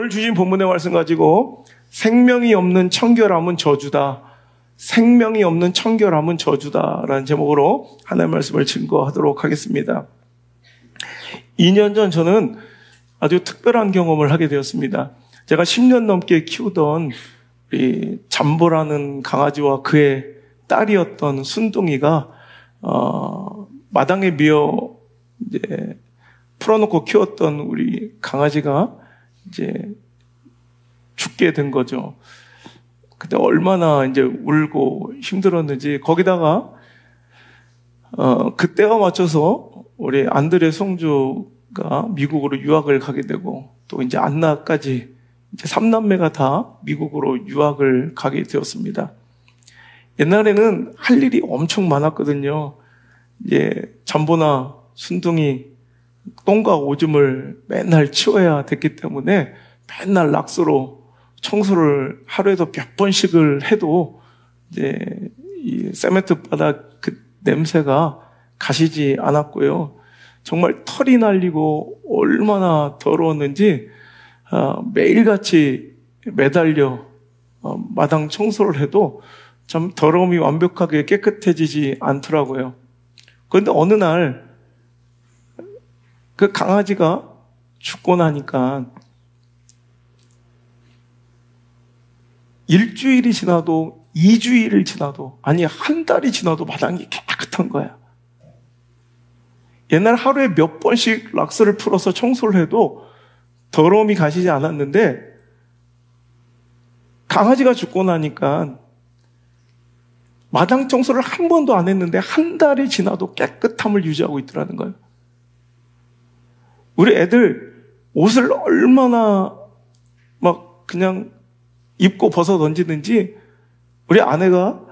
오늘 주신 본문의 말씀 가지고 생명이 없는 청결함은 저주다. 생명이 없는 청결함은 저주다라는 제목으로 하나님의 말씀을 증거하도록 하겠습니다. 2년 전 저는 아주 특별한 경험을 하게 되었습니다. 제가 10년 넘게 키우던 우리 잠보라는 강아지와 그의 딸이었던 순둥이가 마당에 미어 이제 풀어놓고 키웠던 우리 강아지가 이제 죽게 된 거죠. 그때 얼마나 이제 울고 힘들었는지. 거기다가 그때가 맞춰서 우리 안드레 송주가 미국으로 유학을 가게 되고, 또 이제 안나까지 이제 3남매가 다 미국으로 유학을 가게 되었습니다. 옛날에는 할 일이 엄청 많았거든요. 이제 잠보나 순둥이 똥과 오줌을 맨날 치워야 됐기 때문에 맨날 락스로 청소를 하루에도 몇 번씩을 해도 이제 이 세멘트 바닥 그 냄새가 가시지 않았고요. 정말 털이 날리고 얼마나 더러웠는지 매일같이 매달려 마당 청소를 해도 참 더러움이 완벽하게 깨끗해지지 않더라고요. 그런데 어느 날 그 강아지가 죽고 나니까 일주일이 지나도 2주일이 지나도 아니 한 달이 지나도 마당이 깨끗한 거야. 옛날 하루에 몇 번씩 락스를 풀어서 청소를 해도 더러움이 가시지 않았는데 강아지가 죽고 나니까 마당 청소를 한 번도 안 했는데 한 달이 지나도 깨끗함을 유지하고 있더라는 거예요. 우리 애들 옷을 얼마나 막 그냥 입고 벗어 던지는지 우리 아내가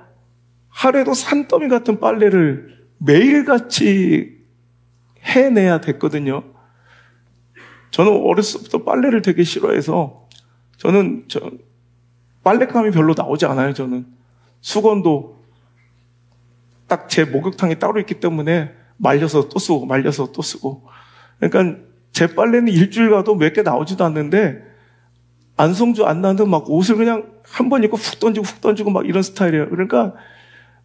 하루에도 산더미 같은 빨래를 매일같이 해내야 됐거든요. 저는 어렸을 때부터 빨래를 되게 싫어해서 저는 빨래감이 별로 나오지 않아요. 저는 수건도 딱 제 목욕탕이 따로 있기 때문에 말려서 또 쓰고 말려서 또 쓰고, 그러니까 제 빨래는 일주일 가도 몇 개 나오지도 않는데 안성주 안나는 막 옷을 그냥 한 번 입고 훅 던지고 막 이런 스타일이에요. 그러니까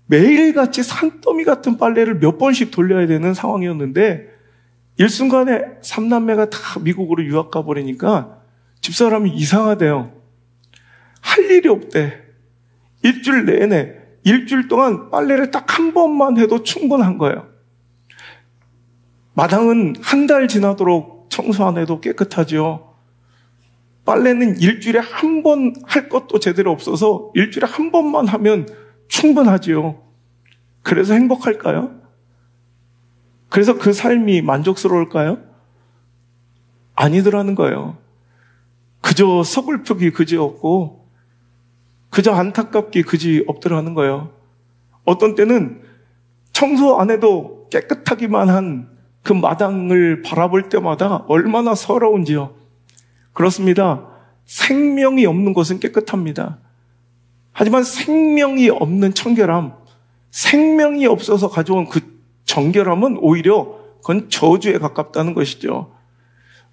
매일같이 산더미 같은 빨래를 몇 번씩 돌려야 되는 상황이었는데 일순간에 3남매가 다 미국으로 유학 가버리니까 집사람이 이상하대요. 할 일이 없대. 일주일 내내, 일주일 동안 빨래를 딱 한 번만 해도 충분한 거예요. 마당은 한 달 지나도록 청소 안 해도 깨끗하죠. 빨래는 일주일에 한 번 할 것도 제대로 없어서 일주일에 한 번만 하면 충분하지요. 그래서 행복할까요? 그래서 그 삶이 만족스러울까요? 아니더라는 거예요. 그저 서글프기 그지없고 그저 안타깝기 그지 없더라는 거예요. 어떤 때는 청소 안 해도 깨끗하기만 한 그 마당을 바라볼 때마다 얼마나 서러운지요. 그렇습니다. 생명이 없는 것은 깨끗합니다. 하지만 생명이 없는 청결함, 생명이 없어서 가져온 그 정결함은 오히려 그건 저주에 가깝다는 것이죠.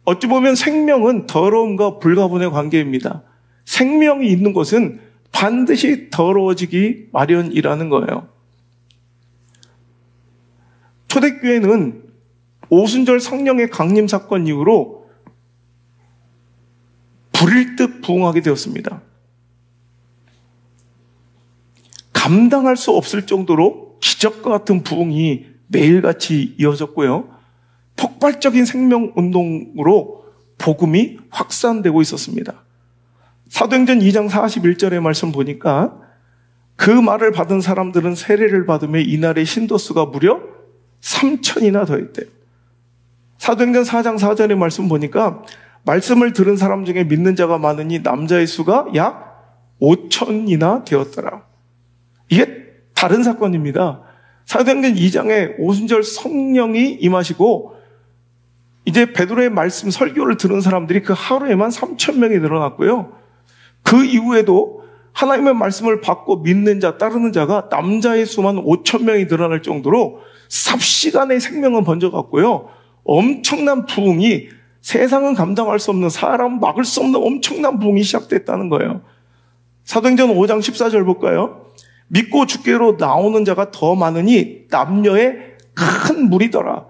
어찌 보면 생명은 더러움과 불가분의 관계입니다. 생명이 있는 것은 반드시 더러워지기 마련이라는 거예요. 초대교회는 오순절 성령의 강림 사건 이후로 불일 듯 부흥하게 되었습니다. 감당할 수 없을 정도로 기적과 같은 부흥이 매일같이 이어졌고요. 폭발적인 생명운동으로 복음이 확산되고 있었습니다. 사도행전 2장 41절의 말씀 보니까 그 말을 받은 사람들은 세례를 받으며 이날의 신도수가 무려 3,000이나 더했대요. 사도행전 4장 4절의 말씀 보니까 말씀을 들은 사람 중에 믿는 자가 많으니 남자의 수가 약 5,000이나 되었더라. 이게 다른 사건입니다. 사도행전 2장에 오순절 성령이 임하시고 이제 베드로의 말씀 설교를 들은 사람들이 그 하루에만 3,000명이 늘어났고요. 그 이후에도 하나님의 말씀을 받고 믿는 자, 따르는 자가 남자의 수만 5,000명이 늘어날 정도로 삽시간에 생명은 번져갔고요. 엄청난 부흥이 세상은 감당할 수 없는, 사람 막을 수 없는 엄청난 부흥이 시작됐다는 거예요. 사도행전 5장 14절 볼까요? 믿고 주께로 나오는 자가 더 많으니 남녀의 큰 무리더라.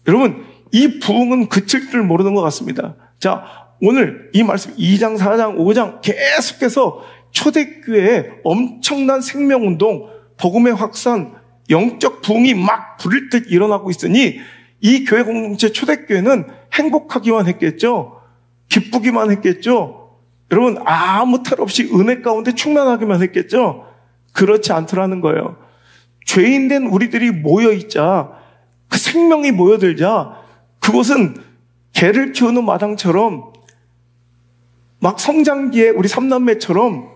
여러분, 이 부흥은 그칠 줄 모르는 것 같습니다. 자, 오늘 이 말씀 2장, 4장, 5장 계속해서 초대교회의 엄청난 생명운동, 복음의 확산, 영적 부흥이 막 부릴 듯 일어나고 있으니 이 교회 공동체 초대교회는 행복하기만 했겠죠? 기쁘기만 했겠죠? 여러분, 아무 탈 없이 은혜 가운데 충만하기만 했겠죠? 그렇지 않더라는 거예요. 죄인된 우리들이 모여있자, 그 생명이 모여들자, 그곳은 개를 키우는 마당처럼 막 성장기에 우리 삼남매처럼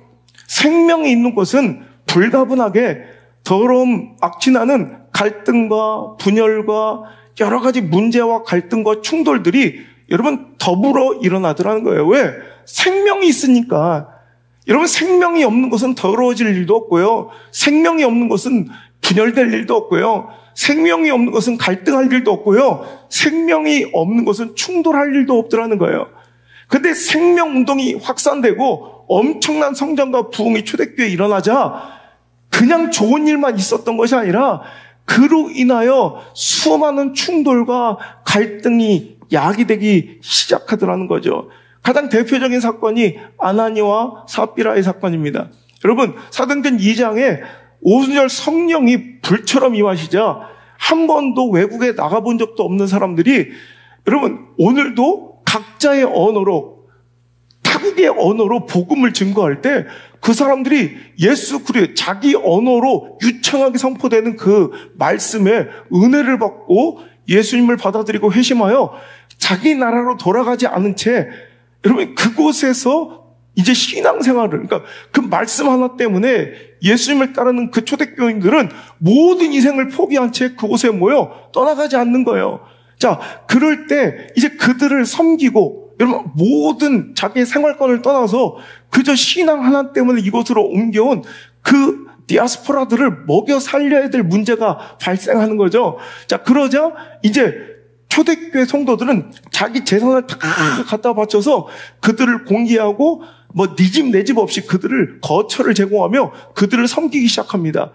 생명이 있는 곳은 불가분하게 더러움, 악취나는 갈등과 분열과 여러 가지 문제와 갈등과 충돌들이 여러분 더불어 일어나더라는 거예요. 왜? 생명이 있으니까. 여러분, 생명이 없는 것은 더러워질 일도 없고요. 생명이 없는 것은 분열될 일도 없고요. 생명이 없는 것은 갈등할 일도 없고요. 생명이 없는 것은 충돌할 일도 없더라는 거예요. 근데 생명운동이 확산되고 엄청난 성장과 부흥이 초대교회에 일어나자 그냥 좋은 일만 있었던 것이 아니라 그로 인하여 수많은 충돌과 갈등이 야기되기 시작하더라는 거죠. 가장 대표적인 사건이 아나니와 삽비라의 사건입니다. 여러분, 사도행전 2장에 오순절 성령이 불처럼 임하시자 한 번도 외국에 나가본 적도 없는 사람들이 여러분 오늘도 각자의 언어로, 타국의 언어로 복음을 증거할 때 그 사람들이 예수 그리스도 자기 언어로 유창하게 선포되는 그 말씀에 은혜를 받고 예수님을 받아들이고 회심하여 자기 나라로 돌아가지 않은 채 여러분 그곳에서 이제 신앙생활을, 그러니까 그 말씀 하나 때문에 예수님을 따르는 그 초대교인들은 모든 인생을 포기한 채 그곳에 모여 떠나가지 않는 거예요. 자, 그럴 때 이제 그들을 섬기고 여러분 모든 자기의 생활권을 떠나서 그저 신앙 하나 때문에 이곳으로 옮겨온 그 디아스포라들을 먹여 살려야 될 문제가 발생하는 거죠. 자, 그러자 이제 초대교회 성도들은 자기 재산을 다 갖다 바쳐서 그들을 공개하고 뭐 네 집 내 집 없이 그들을 거처를 제공하며 그들을 섬기기 시작합니다.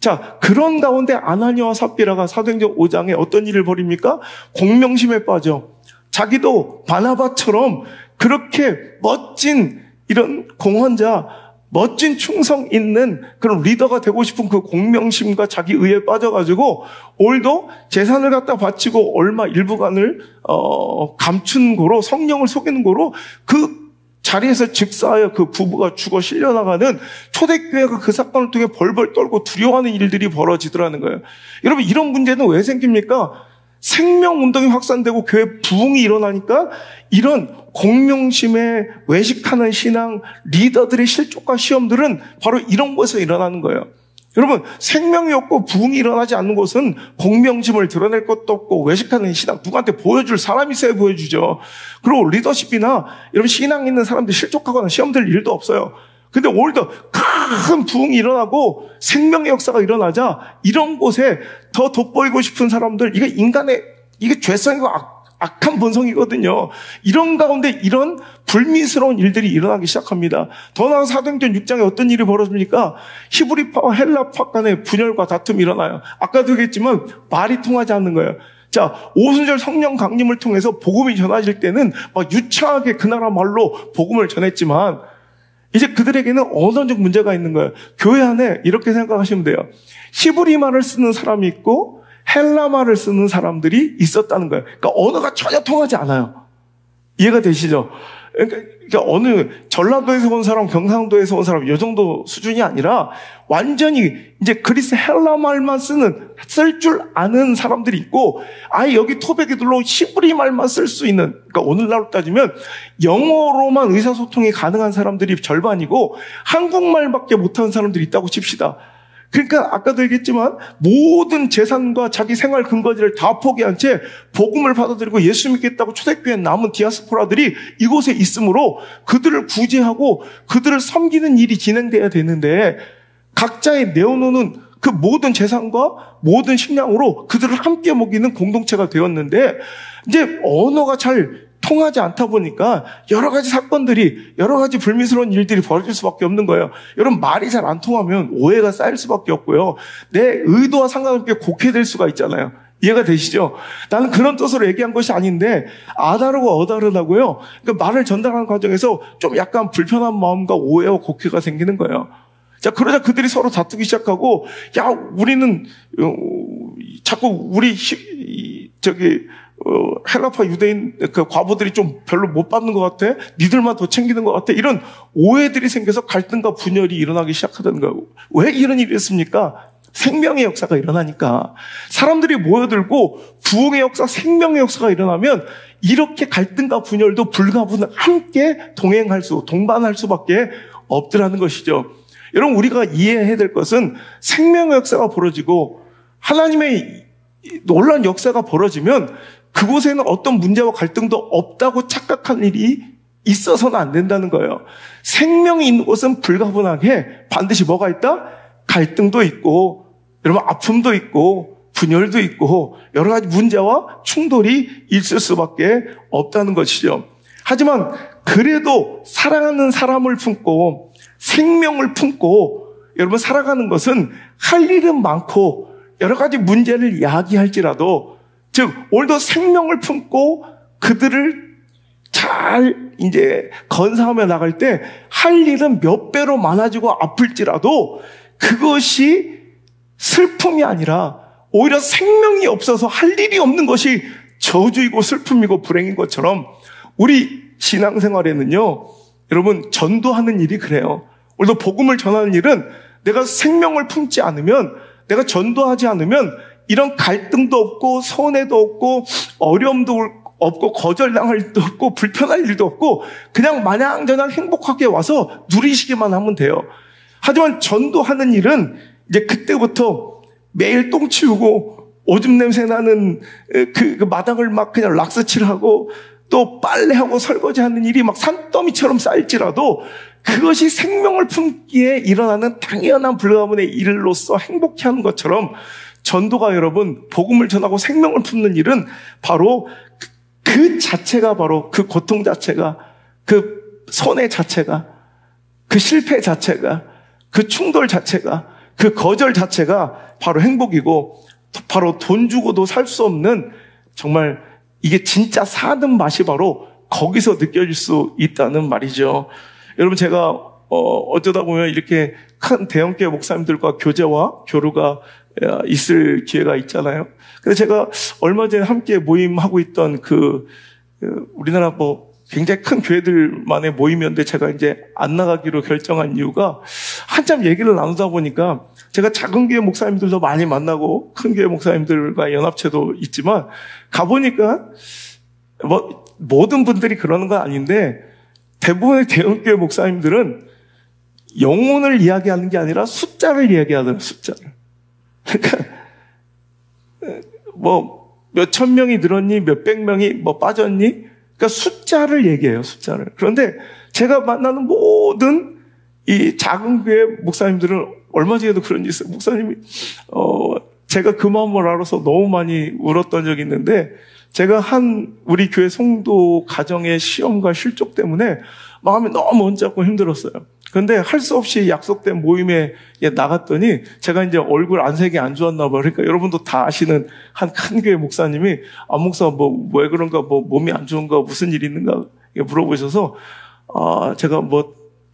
자, 그런 가운데 아나니아와 삽비라가 사도행전 5장에 어떤 일을 벌입니까? 공명심에 빠져 자기도 바나바처럼 그렇게 멋진 이런 공헌자, 멋진 충성 있는 그런 리더가 되고 싶은 그 공명심과 자기 의에 빠져가지고 오늘도 재산을 갖다 바치고 얼마 일부간을 감춘 거로, 성령을 속이는 거로 그 자리에서 즉사하여 그 부부가 죽어 실려나가는, 초대교회가 그 사건을 통해 벌벌 떨고 두려워하는 일들이 벌어지더라는 거예요. 여러분, 이런 문제는 왜 생깁니까? 생명운동이 확산되고 교회 부흥이 일어나니까 이런 공명심에 외식하는 신앙, 리더들의 실족과 시험들은 바로 이런 곳에서 일어나는 거예요. 여러분, 생명이 없고 부흥이 일어나지 않는 곳은 공명심을 드러낼 것도 없고 외식하는 신앙, 누구한테 보여줄 사람이 있어야 보여주죠. 그리고 리더십이나 여러분 신앙 있는 사람들 실족하거나 시험될 일도 없어요. 근데 오늘도 큰 부흥이 일어나고 생명의 역사가 일어나자 이런 곳에 더 돋보이고 싶은 사람들, 이게 인간의, 이게 죄성이고 악한 본성이거든요. 이런 가운데 이런 불미스러운 일들이 일어나기 시작합니다. 더 나아가 사도행전 6장에 어떤 일이 벌어집니까? 히브리파와 헬라파 간의 분열과 다툼이 일어나요. 아까도 얘기했지만 말이 통하지 않는 거예요. 자, 오순절 성령 강림을 통해서 복음이 전해질 때는 막 유창하게 그 나라 말로 복음을 전했지만 이제 그들에게는 언어적 문제가 있는 거예요. 교회 안에 이렇게 생각하시면 돼요. 히브리말을 쓰는 사람이 있고 헬라말을 쓰는 사람들이 있었다는 거예요. 그러니까 언어가 전혀 통하지 않아요. 이해가 되시죠? 그러니까 어느 전라도에서 온 사람, 경상도에서 온 사람 이 정도 수준이 아니라 완전히 이제 그리스 헬라말만 쓸 줄 아는 사람들이 있고, 아예 여기 토백이들로 히브리말만 쓸 수 있는, 그러니까 오늘날로 따지면 영어로만 의사소통이 가능한 사람들이 절반이고 한국말밖에 못하는 사람들이 있다고 칩시다. 그러니까 아까도 얘기했지만 모든 재산과 자기 생활 근거지를 다 포기한 채 복음을 받아들이고 예수 믿겠다고 초대교회에 남은 디아스포라들이 이곳에 있으므로 그들을 구제하고 그들을 섬기는 일이 진행돼야 되는데 각자의 내어놓는 그 모든 재산과 모든 식량으로 그들을 함께 먹이는 공동체가 되었는데 이제 언어가 잘 통하지 않다 보니까 여러 가지 사건들이, 여러 가지 불미스러운 일들이 벌어질 수밖에 없는 거예요. 여러분, 말이 잘 안 통하면 오해가 쌓일 수밖에 없고요. 내 의도와 상관없게 곡해될 수가 있잖아요. 이해가 되시죠? 나는 그런 뜻으로 얘기한 것이 아닌데 아다르고 어다르다고요. 그러니까 말을 전달하는 과정에서 좀 약간 불편한 마음과 오해와 곡해가 생기는 거예요. 자, 그러자 그들이 서로 다투기 시작하고, 야, 우리는 자꾸 우리 헬라파 유대인 그 과부들이 좀 별로 못 받는 것 같아. 니들만 더 챙기는 것 같아. 이런 오해들이 생겨서 갈등과 분열이 일어나기 시작하는 거예요. 왜 이런 일이 있습니까? 생명의 역사가 일어나니까. 사람들이 모여들고 부흥의 역사, 생명의 역사가 일어나면 이렇게 갈등과 분열도 불가분을 함께 동반할 수밖에 없더라는 것이죠. 여러분, 우리가 이해해야 될 것은 생명의 역사가 벌어지고 하나님의 놀라운 역사가 벌어지면 그곳에는 어떤 문제와 갈등도 없다고 착각한 일이 있어서는 안 된다는 거예요. 생명이 있는 곳은 불가분하게 반드시 뭐가 있다? 갈등도 있고, 여러분, 아픔도 있고, 분열도 있고, 여러 가지 문제와 충돌이 있을 수밖에 없다는 것이죠. 하지만 그래도 사랑하는 사람을 품고 생명을 품고 여러분 살아가는 것은 할 일은 많고 여러 가지 문제를 야기할지라도, 즉 오늘도 생명을 품고 그들을 잘 이제 건사하며 나갈 때 할 일은 몇 배로 많아지고 아플지라도 그것이 슬픔이 아니라 오히려 생명이 없어서 할 일이 없는 것이 저주이고 슬픔이고 불행인 것처럼 우리 신앙생활에는요, 여러분, 전도하는 일이 그래요. 오늘도 복음을 전하는 일은 내가 생명을 품지 않으면, 내가 전도하지 않으면 이런 갈등도 없고 손해도 없고 어려움도 없고 거절당할 일도 없고 불편할 일도 없고 그냥 마냥저냥 행복하게 와서 누리시기만 하면 돼요. 하지만 전도하는 일은 이제 그때부터 매일 똥 치우고 오줌 냄새 나는 그 마당을 막 그냥 락스칠하고 또 빨래하고 설거지하는 일이 막 산더미처럼 쌓일지라도 그것이 생명을 품기에 일어나는 당연한 불가분의 일로서 행복해하는 것처럼 전도가, 여러분, 복음을 전하고 생명을 품는 일은 바로 그 자체가, 바로 그 고통 자체가, 그 손해 자체가, 그 실패 자체가, 그 충돌 자체가, 그 거절 자체가 바로 행복이고, 바로 돈 주고도 살 수 없는, 정말 이게 진짜 사는 맛이 바로 거기서 느껴질 수 있다는 말이죠. 여러분, 제가 어쩌다 보면 이렇게 큰 대형교회 목사님들과 교제와 교류가 있을 기회가 있잖아요. 근데 제가 얼마 전에 함께 모임하고 있던 우리나라 굉장히 큰 교회들만의 모임이었는데 제가 이제 안 나가기로 결정한 이유가, 한참 얘기를 나누다 보니까 제가 작은 교회 목사님들도 많이 만나고 큰 교회 목사님들과 연합체도 있지만 가보니까 모든 분들이 그러는 건 아닌데 대부분의 대형교회 목사님들은 영혼을 이야기하는 게 아니라 숫자를 이야기하더라고요. 숫자를. 그러니까 몇천 명이 늘었니, 몇백 명이 빠졌니, 그러니까 숫자를 얘기해요. 숫자를. 그런데 제가 만나는 모든 이 작은 교회 목사님들은 얼마 전에도 그런 일이 있어요. 목사님이 제가 그 마음을 알아서 너무 많이 울었던 적이 있는데, 제가 우리 교회 성도 가정의 시험과 실족 때문에 마음이 너무 언짢고 힘들었어요. 그런데 할 수 없이 약속된 모임에 나갔더니 제가 이제 얼굴 안색이 안 좋았나 봐요. 그러니까 여러분도 다 아시는 한 큰 교회 목사님이, 목사 왜 그런가, 몸이 안 좋은가, 무슨 일이 있는가 물어보셔서, 제가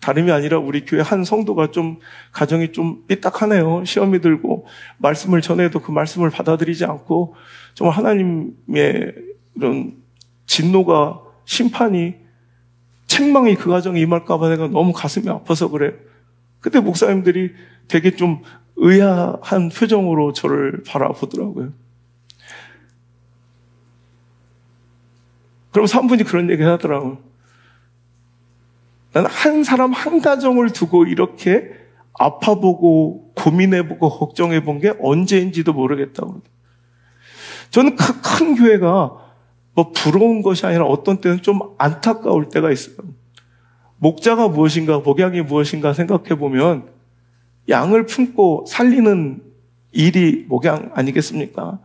다름이 아니라 우리 교회 한 성도가 좀 가정이 좀 삐딱하네요. 시험이 들고 말씀을 전해도 그 말씀을 받아들이지 않고 정말 하나님의 이런 진노가, 심판이, 책망이 그 가정에 임할까 봐 내가 너무 가슴이 아파서 그래요. 그때 목사님들이 되게 좀 의아한 표정으로 저를 바라보더라고요. 그럼 한 분이 그런 얘기 하더라고요. 난 한 사람 한 가정을 두고 이렇게 아파보고 고민해보고 걱정해본 게 언제인지도 모르겠다고. 저는 그 큰 교회가 부러운 것이 아니라 어떤 때는 좀 안타까울 때가 있어요. 목자가 무엇인가, 목양이 무엇인가 생각해보면 양을 품고 살리는 일이 목양 아니겠습니까?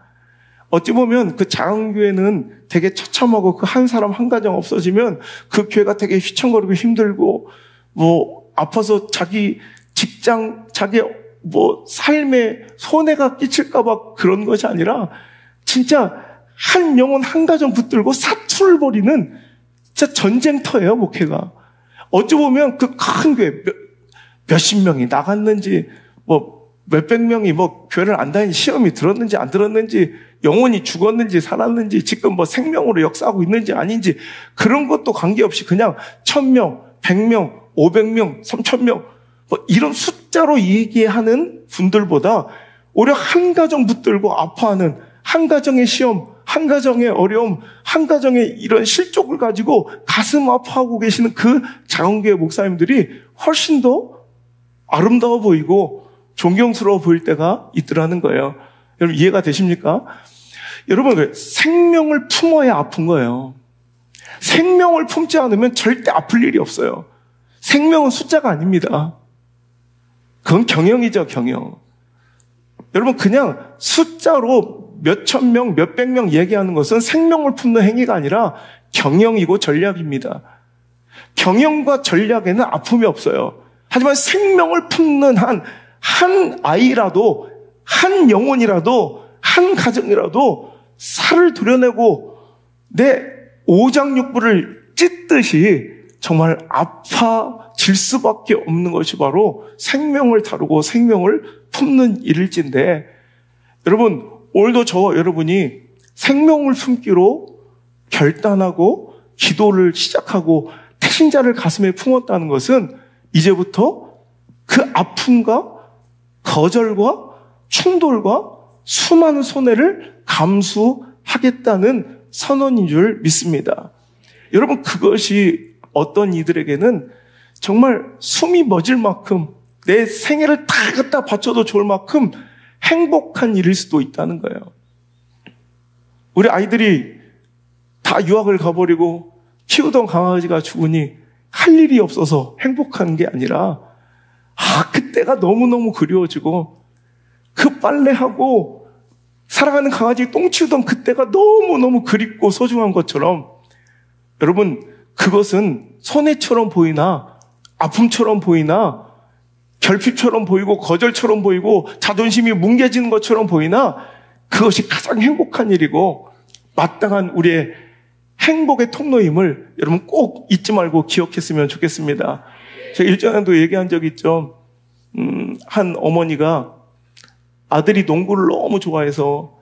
어찌 보면 그 작은 교회는 되게 처참하고 그 한 사람 한 가정 없어지면 그 교회가 되게 휘청거리고 힘들고 뭐 아파서 자기 직장, 자기 뭐 삶에 손해가 끼칠까봐 그런 것이 아니라 진짜 한 영혼 한 가정 붙들고 사투를 벌이는 진짜 전쟁터예요, 목회가. 어찌 보면 그 큰 교회 몇십 명이 나갔는지 뭐 몇백 명이 뭐 교회를 안 다니는 시험이 들었는지 안 들었는지 영혼이 죽었는지 살았는지 지금 뭐 생명으로 역사하고 있는지 아닌지 그런 것도 관계없이 그냥 1000명, 100명, 500명, 3000명 뭐 이런 숫자로 얘기하는 분들보다 오히려 한 가정 붙들고 아파하는 한 가정의 시험, 한 가정의 어려움, 한 가정의 이런 실족을 가지고 가슴 아파하고 계시는 그 작은교회 목사님들이 훨씬 더 아름다워 보이고 존경스러워 보일 때가 있더라는 거예요. 여러분 이해가 되십니까? 여러분 생명을 품어야 아픈 거예요. 생명을 품지 않으면 절대 아플 일이 없어요. 생명은 숫자가 아닙니다. 그건 경영이죠, 경영. 여러분 그냥 숫자로 몇천 명, 몇백 명 얘기하는 것은 생명을 품는 행위가 아니라 경영이고 전략입니다. 경영과 전략에는 아픔이 없어요. 하지만 생명을 품는 한 아이라도, 한 영혼이라도, 한 가정이라도 살을 도려내고 내 오장육부를 찢듯이 정말 아파질 수밖에 없는 것이 바로 생명을 다루고 생명을 품는 일일진데, 여러분 오늘도 저와 여러분이 생명을 품기로 결단하고 기도를 시작하고 태신자를 가슴에 품었다는 것은 이제부터 그 아픔과 거절과 충돌과 수많은 손해를 감수하겠다는 선언인 줄 믿습니다. 여러분 그것이 어떤 이들에게는 정말 숨이 멎을 만큼 내 생애를 다 갖다 바쳐도 좋을 만큼 행복한 일일 수도 있다는 거예요. 우리 아이들이 다 유학을 가버리고 키우던 강아지가 죽으니 할 일이 없어서 행복한 게 아니라 그때가 너무너무 그리워지고 그 빨래하고 사랑하는 강아지 똥 치우던 그때가 너무너무 그립고 소중한 것처럼 여러분 그것은 손해처럼 보이나 아픔처럼 보이나 결핍처럼 보이고 거절처럼 보이고 자존심이 뭉개지는 것처럼 보이나 그것이 가장 행복한 일이고 마땅한 우리의 행복의 통로임을 여러분 꼭 잊지 말고 기억했으면 좋겠습니다. 제가 일전에도 얘기한 적이 있죠. 한 어머니가 아들이 농구를 너무 좋아해서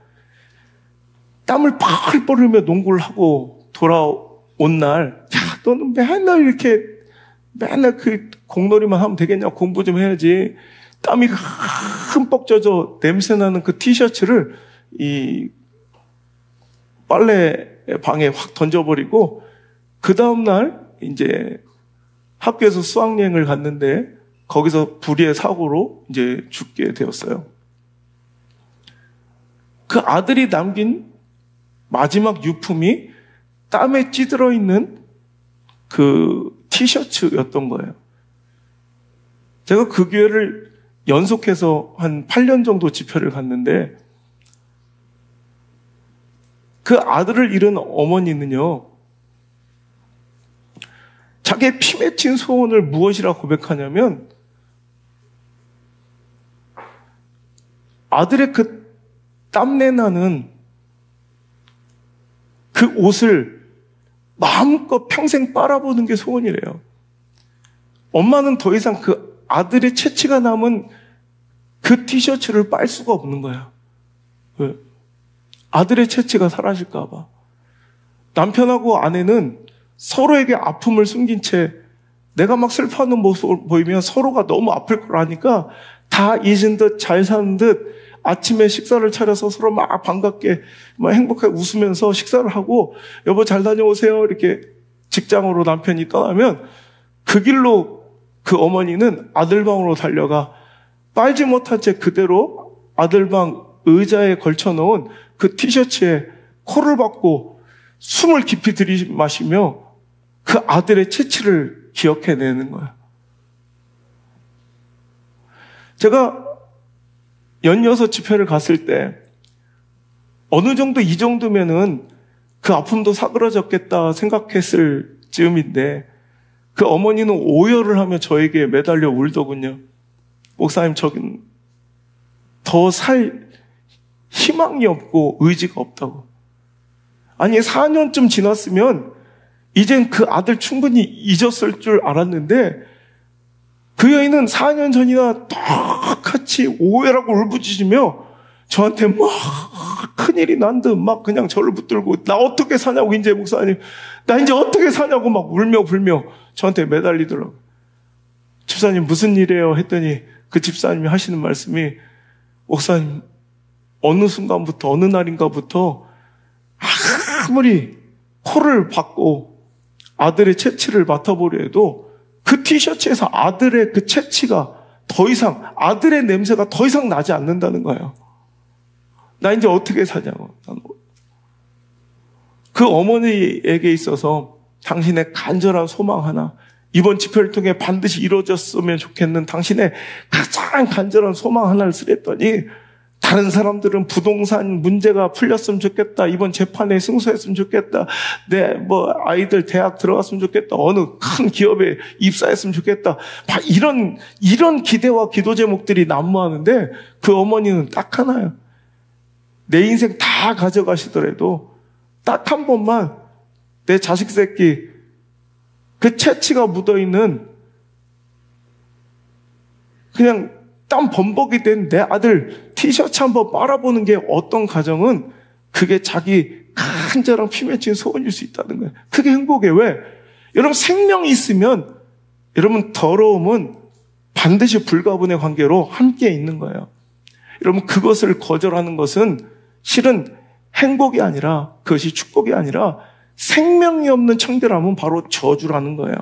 땀을 펄펄 뿌리며 농구를 하고 돌아온 날, 야, 너는 맨날 그 공놀이만 하면 되겠냐? 공부 좀 해야지. 땀이 흠뻑 젖어 냄새나는 그 티셔츠를 이 빨래 방에 확 던져버리고 그 다음날 이제 학교에서 수학여행을 갔는데 거기서 불의의 사고로 이제 죽게 되었어요. 그 아들이 남긴 마지막 유품이 땀에 찌들어 있는 그 티셔츠였던 거예요. 제가 그 교회를 연속해서 한 8년 정도 집회를 갔는데 그 아들을 잃은 어머니는요, 자기의 피 맺힌 소원을 무엇이라 고백하냐면 아들의 그 땀내 나는 그 옷을 마음껏 평생 빨아보는 게 소원이래요. 엄마는 더 이상 그 아들의 채취가 남은 그 티셔츠를 빨 수가 없는 거예요. 왜? 아들의 채취가 사라질까 봐. 남편하고 아내는 서로에게 아픔을 숨긴 채 내가 막 슬퍼하는 모습을 보이면 서로가 너무 아플 걸 아니까 다 잊은 듯 잘 사는 듯 아침에 식사를 차려서 서로 막 반갑게 막 행복하게 웃으면서 식사를 하고 여보 잘 다녀오세요 이렇게 직장으로 남편이 떠나면 그 길로 그 어머니는 아들 방으로 달려가 빨지 못한 채 그대로 아들 방 의자에 걸쳐놓은 그 티셔츠에 코를 박고 숨을 깊이 들이마시며 그 아들의 채취를 기억해내는 거예요. 제가 16 집회를 갔을 때 어느 정도 이 정도면은 그 아픔도 사그러졌겠다 생각했을 즈음인데 그 어머니는 오열을 하며 저에게 매달려 울더군요. 목사님, 저긴 더 살 희망이 없고 의지가 없다고. 아니 4년쯤 지났으면 이젠 그 아들 충분히 잊었을 줄 알았는데 그 여인은 4년 전이나 똑같이 오해라고 울부짖으며 저한테 막 큰일이 난 듯 막 그냥 저를 붙들고 나 어떻게 사냐고, 이제 목사님 나 이제 어떻게 사냐고 막 울며 불며 저한테 매달리더라고요. 집사님 무슨 일이에요 했더니 그 집사님이 하시는 말씀이, 목사님 어느 순간부터 어느 날인가부터 아무리 코를 박고 아들의 채취를 맡아보려 해도 그 티셔츠에서 아들의 그 채취가 더 이상, 아들의 냄새가 더 이상 나지 않는다는 거예요. 나 이제 어떻게 사냐고. 그 어머니에게 있어서 당신의 간절한 소망 하나, 이번 집회를 통해 반드시 이루어졌으면 좋겠는 당신의 가장 간절한 소망 하나를 쓰랬더니 다른 사람들은 부동산 문제가 풀렸으면 좋겠다, 이번 재판에 승소했으면 좋겠다, 내 아이들 대학 들어갔으면 좋겠다, 어느 큰 기업에 입사했으면 좋겠다, 이런 기대와 기도 제목들이 난무하는데 그 어머니는 딱 하나요. 내 인생 다 가져가시더라도 딱 한 번만 내 자식 새끼 그 채취가 묻어있는 그냥 땀 범벅이 된 내 아들 티셔츠 한번 빨아보는 게 어떤 가정은 그게 자기 간절한 피 맺힌 소원일 수 있다는 거예요. 그게 행복이에요. 왜? 여러분 생명이 있으면 여러분 더러움은 반드시 불가분의 관계로 함께 있는 거예요. 여러분 그것을 거절하는 것은 실은 행복이 아니라, 그것이 축복이 아니라 생명이 없는 청결함은 바로 저주라는 거예요.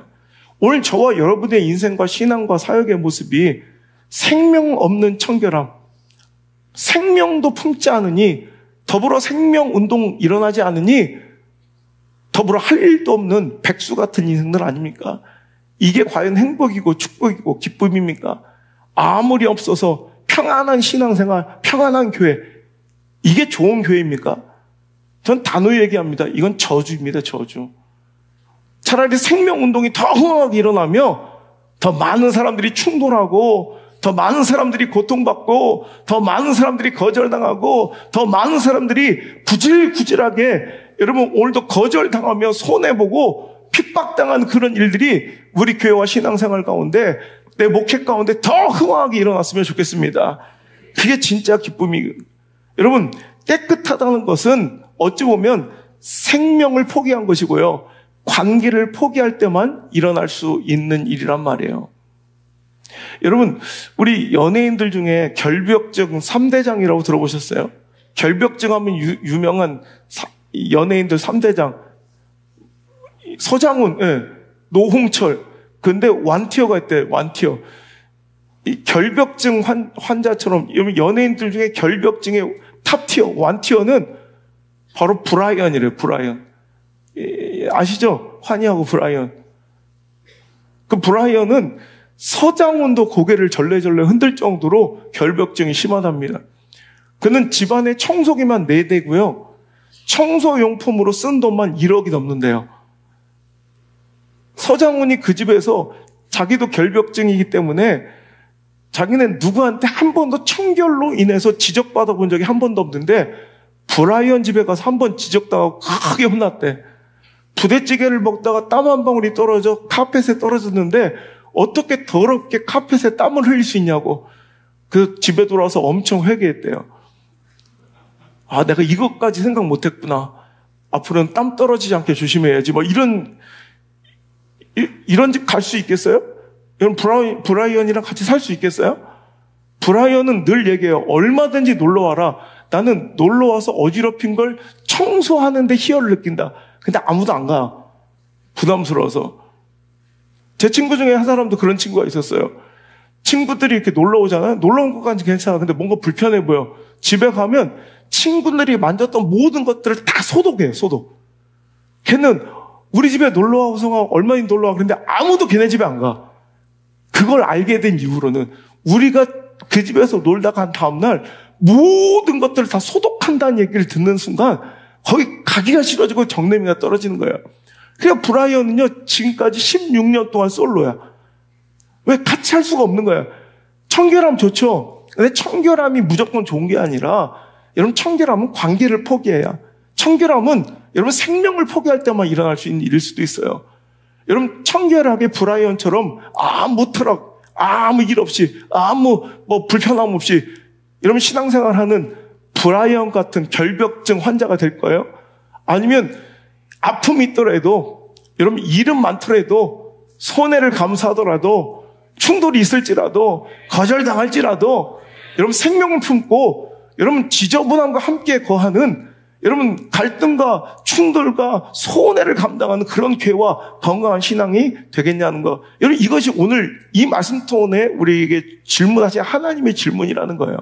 오늘 저와 여러분의 인생과 신앙과 사역의 모습이 생명 없는 청결함, 생명도 품지 않으니, 더불어 생명운동 일어나지 않으니 더불어 할 일도 없는 백수 같은 인생들 아닙니까? 이게 과연 행복이고 축복이고 기쁨입니까? 아무리 없어서 평안한 신앙생활, 평안한 교회, 이게 좋은 교회입니까? 전 단호히 얘기합니다. 이건 저주입니다. 저주. 차라리 생명운동이 더 흥하게 일어나며 더 많은 사람들이 충돌하고, 더 많은 사람들이 고통받고, 더 많은 사람들이 거절당하고, 더 많은 사람들이 구질구질하게, 여러분 오늘도 거절당하며 손해보고 핍박당한 그런 일들이 우리 교회와 신앙생활 가운데, 내 목회 가운데 더 흥하게 일어났으면 좋겠습니다. 그게 진짜 기쁨이. 여러분 깨끗하다는 것은 어찌 보면 생명을 포기한 것이고요, 관계를 포기할 때만 일어날 수 있는 일이란 말이에요. 여러분 우리 연예인들 중에 결벽증 3대장이라고 들어보셨어요? 결벽증 하면 유명한 연예인들 3대장 서장훈, 노홍철, 근데 완티어가 있대. 완티어. 이 결벽증 환자처럼 연예인들 중에 결벽증의 탑티어, 완티어는 바로 브라이언이래요. 브라이언. 아시죠? 환희하고 브라이언. 그 브라이언은 서장훈도 고개를 절레절레 흔들 정도로 결벽증이 심하답니다. 그는 집안에 청소기만 4대고요. 청소용품으로 쓴 돈만 1억이 넘는데요. 서장훈이 그 집에서 자기도 결벽증이기 때문에 자기는 누구한테 한 번도 청결로 인해서 지적받아 본 적이 한 번도 없는데 브라이언 집에 가서 한 번 지적당하고 크게 혼났대. 부대찌개를 먹다가 땀 한 방울이 떨어져 카펫에 떨어졌는데 어떻게 더럽게 카펫에 땀을 흘릴 수 있냐고. 그 집에 돌아와서 엄청 회개했대요. 아, 내가 이것까지 생각 못했구나. 앞으로는 땀 떨어지지 않게 조심해야지. 이런 집 갈 수 있겠어요? 여러분 브라이언이랑 같이 살 수 있겠어요? 브라이언은 늘 얘기해요. 얼마든지 놀러와라. 나는 놀러와서 어지럽힌 걸 청소하는데 희열을 느낀다. 근데 아무도 안 가. 부담스러워서. 제 친구 중에 한 사람도 그런 친구가 있었어요. 친구들이 이렇게 놀러 오잖아요. 놀러 온 것까지 괜찮아. 근데 뭔가 불편해 보여. 집에 가면 친구들이 만졌던 모든 것들을 다 소독해요. 소독. 걔는 우리 집에 놀러와 호성아 얼마나 놀러와. 그런데 아무도 걔네 집에 안 가. 그걸 알게 된 이후로는 우리가 그 집에서 놀다가 한 다음날 모든 것들을 다 소독한다는 얘기를 듣는 순간 거기 가기가 싫어지고 정내미가 떨어지는 거예요. 그러니까 브라이언은요, 지금까지 16년 동안 솔로야. 왜? 같이 할 수가 없는 거예요. 청결함 좋죠. 근데 청결함이 무조건 좋은 게 아니라, 여러분, 청결함은 관계를 포기해야. 청결함은 여러분 생명을 포기할 때만 일어날 수 있는 일일 수도 있어요. 여러분, 청결하게 브라이언처럼 아무 트럭, 아무 일 없이, 아무 불편함 없이 여러분 신앙생활하는 브라이언 같은 결벽증 환자가 될 거예요? 아니면 아픔이 있더라도, 여러분 일은 많더라도, 손해를 감수하더라도, 충돌이 있을지라도, 거절당할지라도, 여러분 생명을 품고, 여러분 지저분함과 함께 거하는, 여러분 갈등과 충돌과 손해를 감당하는 그런 괴와 건강한 신앙이 되겠냐는 거. 여러분 이것이 오늘 이 말씀 톤에 우리에게 질문하신 하나님의 질문이라는 거예요.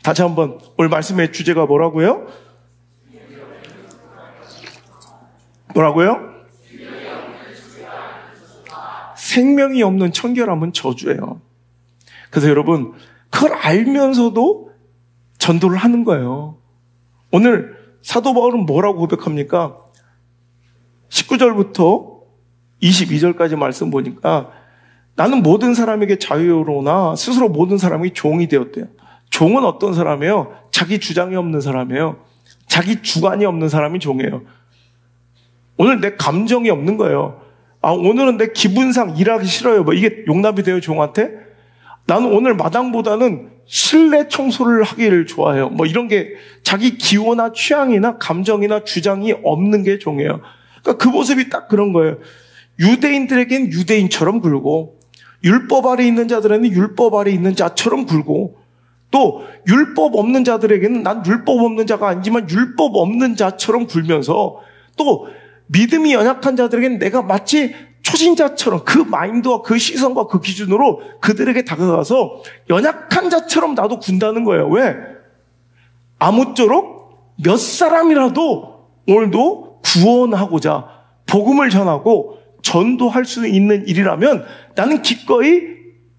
다시 한번 오늘 말씀의 주제가 뭐라고요? 뭐라고요? 생명이 없는 청결함은 저주예요. 그래서 여러분 그걸 알면서도 전도를 하는 거예요. 오늘 사도 바울은 뭐라고 고백합니까? 19절부터 22절까지 말씀 보니까 나는 모든 사람에게 자유로우나 스스로 모든 사람이 종이 되었대요. 종은 어떤 사람이에요? 자기 주장이 없는 사람이에요. 자기 주관이 없는 사람이 종이에요. 오늘 내 감정이 없는 거예요. 오늘은 내 기분상 일하기 싫어요. 이게 용납이 돼요, 종한테? 나는 오늘 마당보다는 실내 청소를 하기를 좋아해요. 이런 게 자기 기호나 취향이나 감정이나 주장이 없는 게 종이에요. 그러니까 그 모습이 딱 그런 거예요. 유대인들에겐 유대인처럼 굴고, 율법 아래 있는 자들에는 율법 아래 있는 자처럼 굴고, 또 율법 없는 자들에게는 난 율법 없는 자가 아니지만 율법 없는 자처럼 굴면서, 또 믿음이 연약한 자들에게는 내가 마치 초신자처럼 그 마인드와 그 시선과 그 기준으로 그들에게 다가가서 연약한 자처럼 나도 군다는 거예요. 왜? 아무쪼록 몇 사람이라도 오늘도 구원하고자 복음을 전하고 전도할 수 있는 일이라면 나는 기꺼이